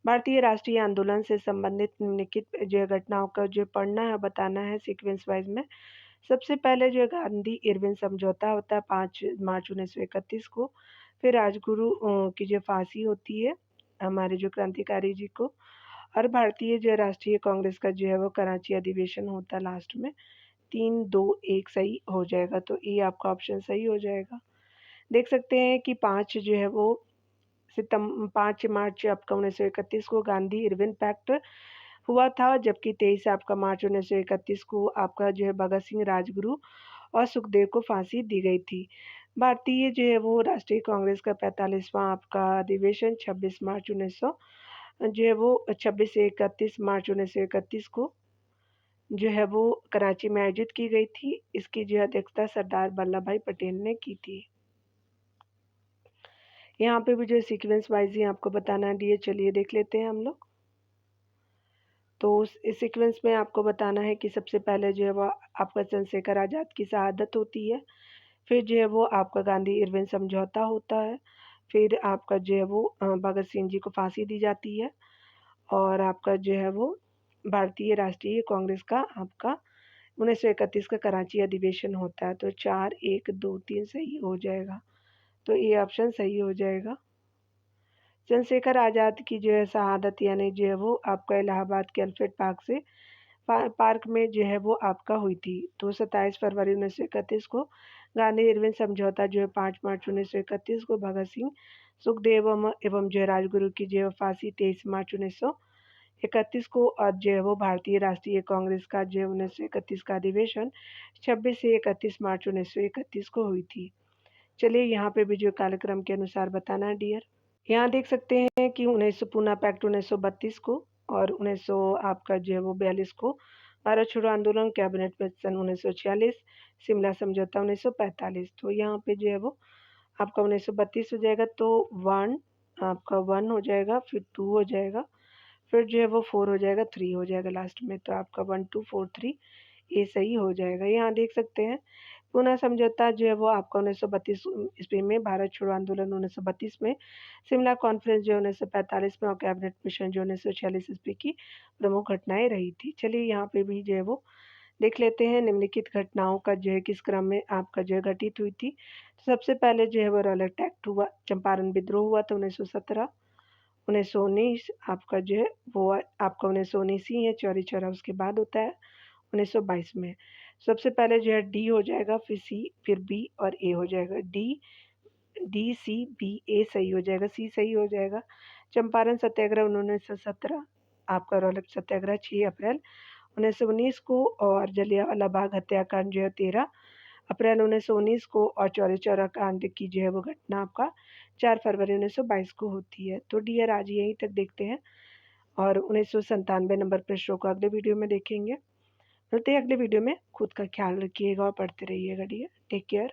Speaker 1: भारतीय राष्ट्रीय आंदोलन से संबंधित निम्नलिखित जो है घटनाओं का जो पढ़ना है बताना है सीक्वेंस वाइज में। सबसे पहले जो है गांधी इरविन समझौता होता है 5 मार्च 1931 को। फिर राजगुरु की जो फांसी होती है हमारे जो क्रांतिकारी जी को। और भारतीय जो राष्ट्रीय कांग्रेस का जो है वो कराची अधिवेशन होता है लास्ट में। 3, 2, 1 सही हो जाएगा, तो ये आपका ऑप्शन सही हो जाएगा। देख सकते हैं कि 5 जो है वो 5 मार्च आपका 1931 को गांधी इरविन पैक्ट हुआ था, जबकि 23 आपका मार्च 1931 को आपका जो है भगत सिंह, राजगुरु और सुखदेव को फांसी दी गई थी। भारतीय जो है वो राष्ट्रीय कांग्रेस का 45वां आपका अधिवेशन 26 मार्च 1900 जो है वो 26 से 31 मार्च 1931 को जो है वो कराची में आयोजित की गई थी। इसकी जो अध्यक्षता सरदार वल्लभ भाई पटेल ने की थी। यहाँ पे भी जो सीक्वेंस वाइज ही आपको बताना है, चलिए देख लेते हैं हम लोग। तो इस सीक्वेंस में आपको बताना है कि सबसे पहले जो है वो आपका चंद्रशेखर आज़ाद की शहादत होती है। फिर जो है वो आपका गांधी इरविन समझौता होता है। फिर आपका जो है वो भगत सिंह जी को फांसी दी जाती है। और आपका जो है वो भारतीय राष्ट्रीय कांग्रेस का आपका 1931 का कराची अधिवेशन होता है। तो 4, 1, 2, 3 सही हो जाएगा, तो ये ऑप्शन सही हो जाएगा। चंद्रशेखर आज़ाद की जो है शहादत यानी जो है वो आपका इलाहाबाद के अल्फ्रेड पार्क में जो है वो आपका हुई थी। तो 27 फरवरी 1931 को गांधी इरविन समझौता जो है 5 मार्च 1931 को भगत सिंह, सुखदेव एवं जो है राजगुरु की जो है फांसी 23 मार्च 1931 को। और जो है वो भारतीय राष्ट्रीय कांग्रेस का जो है 1931 का अधिवेशन 26 से 31 मार्च 1931 को हुई थी। चलिए यहाँ पे भी जो कार्यक्रम के अनुसार बताना है डियर। यहाँ देख सकते हैं कि 1900 पूना पैक्ट 1932 को और 1900 आपका जो है वो 42 को भारत छोड़ो आंदोलन, कैबिनेट में सन 1946, शिमला समझौता 1945। तो यहाँ पे जो है वो आपका 1932 हो जाएगा, तो 1 आपका 1 हो जाएगा, फिर 2 हो जाएगा, फिर जो है वो 4 हो जाएगा, 3 हो जाएगा लास्ट में। तो आपका 1, 2, 4, 3 ये सही हो जाएगा। यहाँ देख सकते हैं पूना समझौता जो है वो आपका 1932 ईस्वी में, भारत छोड़ो आंदोलन 1932 में, शिमला कॉन्फ्रेंस जो 1945 में और कैबिनेट मिशन जो 1946 ईस्वी की प्रमुख घटनाएं रही थी। चलिए यहाँ पे भी जो है वो देख लेते हैं निम्नलिखित घटनाओं का जो है किस क्रम में आपका जो है घटित हुई थी। तो सबसे पहले जो है वो रॉलेट एक्ट हुआ, चंपारण विद्रोह हुआ था 1917। 1919 आपका जो है वो आपका 1919 ही है, चौरी चौरा उसके बाद होता है 1922 में। सबसे पहले जो है डी हो जाएगा, फिर सी, फिर बी और ए हो जाएगा। डी सी बी ए सही हो जाएगा, सी सही हो जाएगा। चंपारण सत्याग्रह 1917 आपका रॉलेट सत्याग्रह 6 अप्रैल 1919 को। और जलियांवाला बाग हत्याकांड जो है 13 अप्रैल 1919 को। और चौरी चौरा कांड की जो है वो घटना आपका 4 फरवरी 1922 को होती है। तो डियर आज यहीं तक देखते हैं और 1997 नंबर प्रश्नों को अगले वीडियो में देखेंगे। मिलते हैं अगले वीडियो में। खुद का ख्याल रखिएगा और पढ़ते रहिएगा डियर। Take care.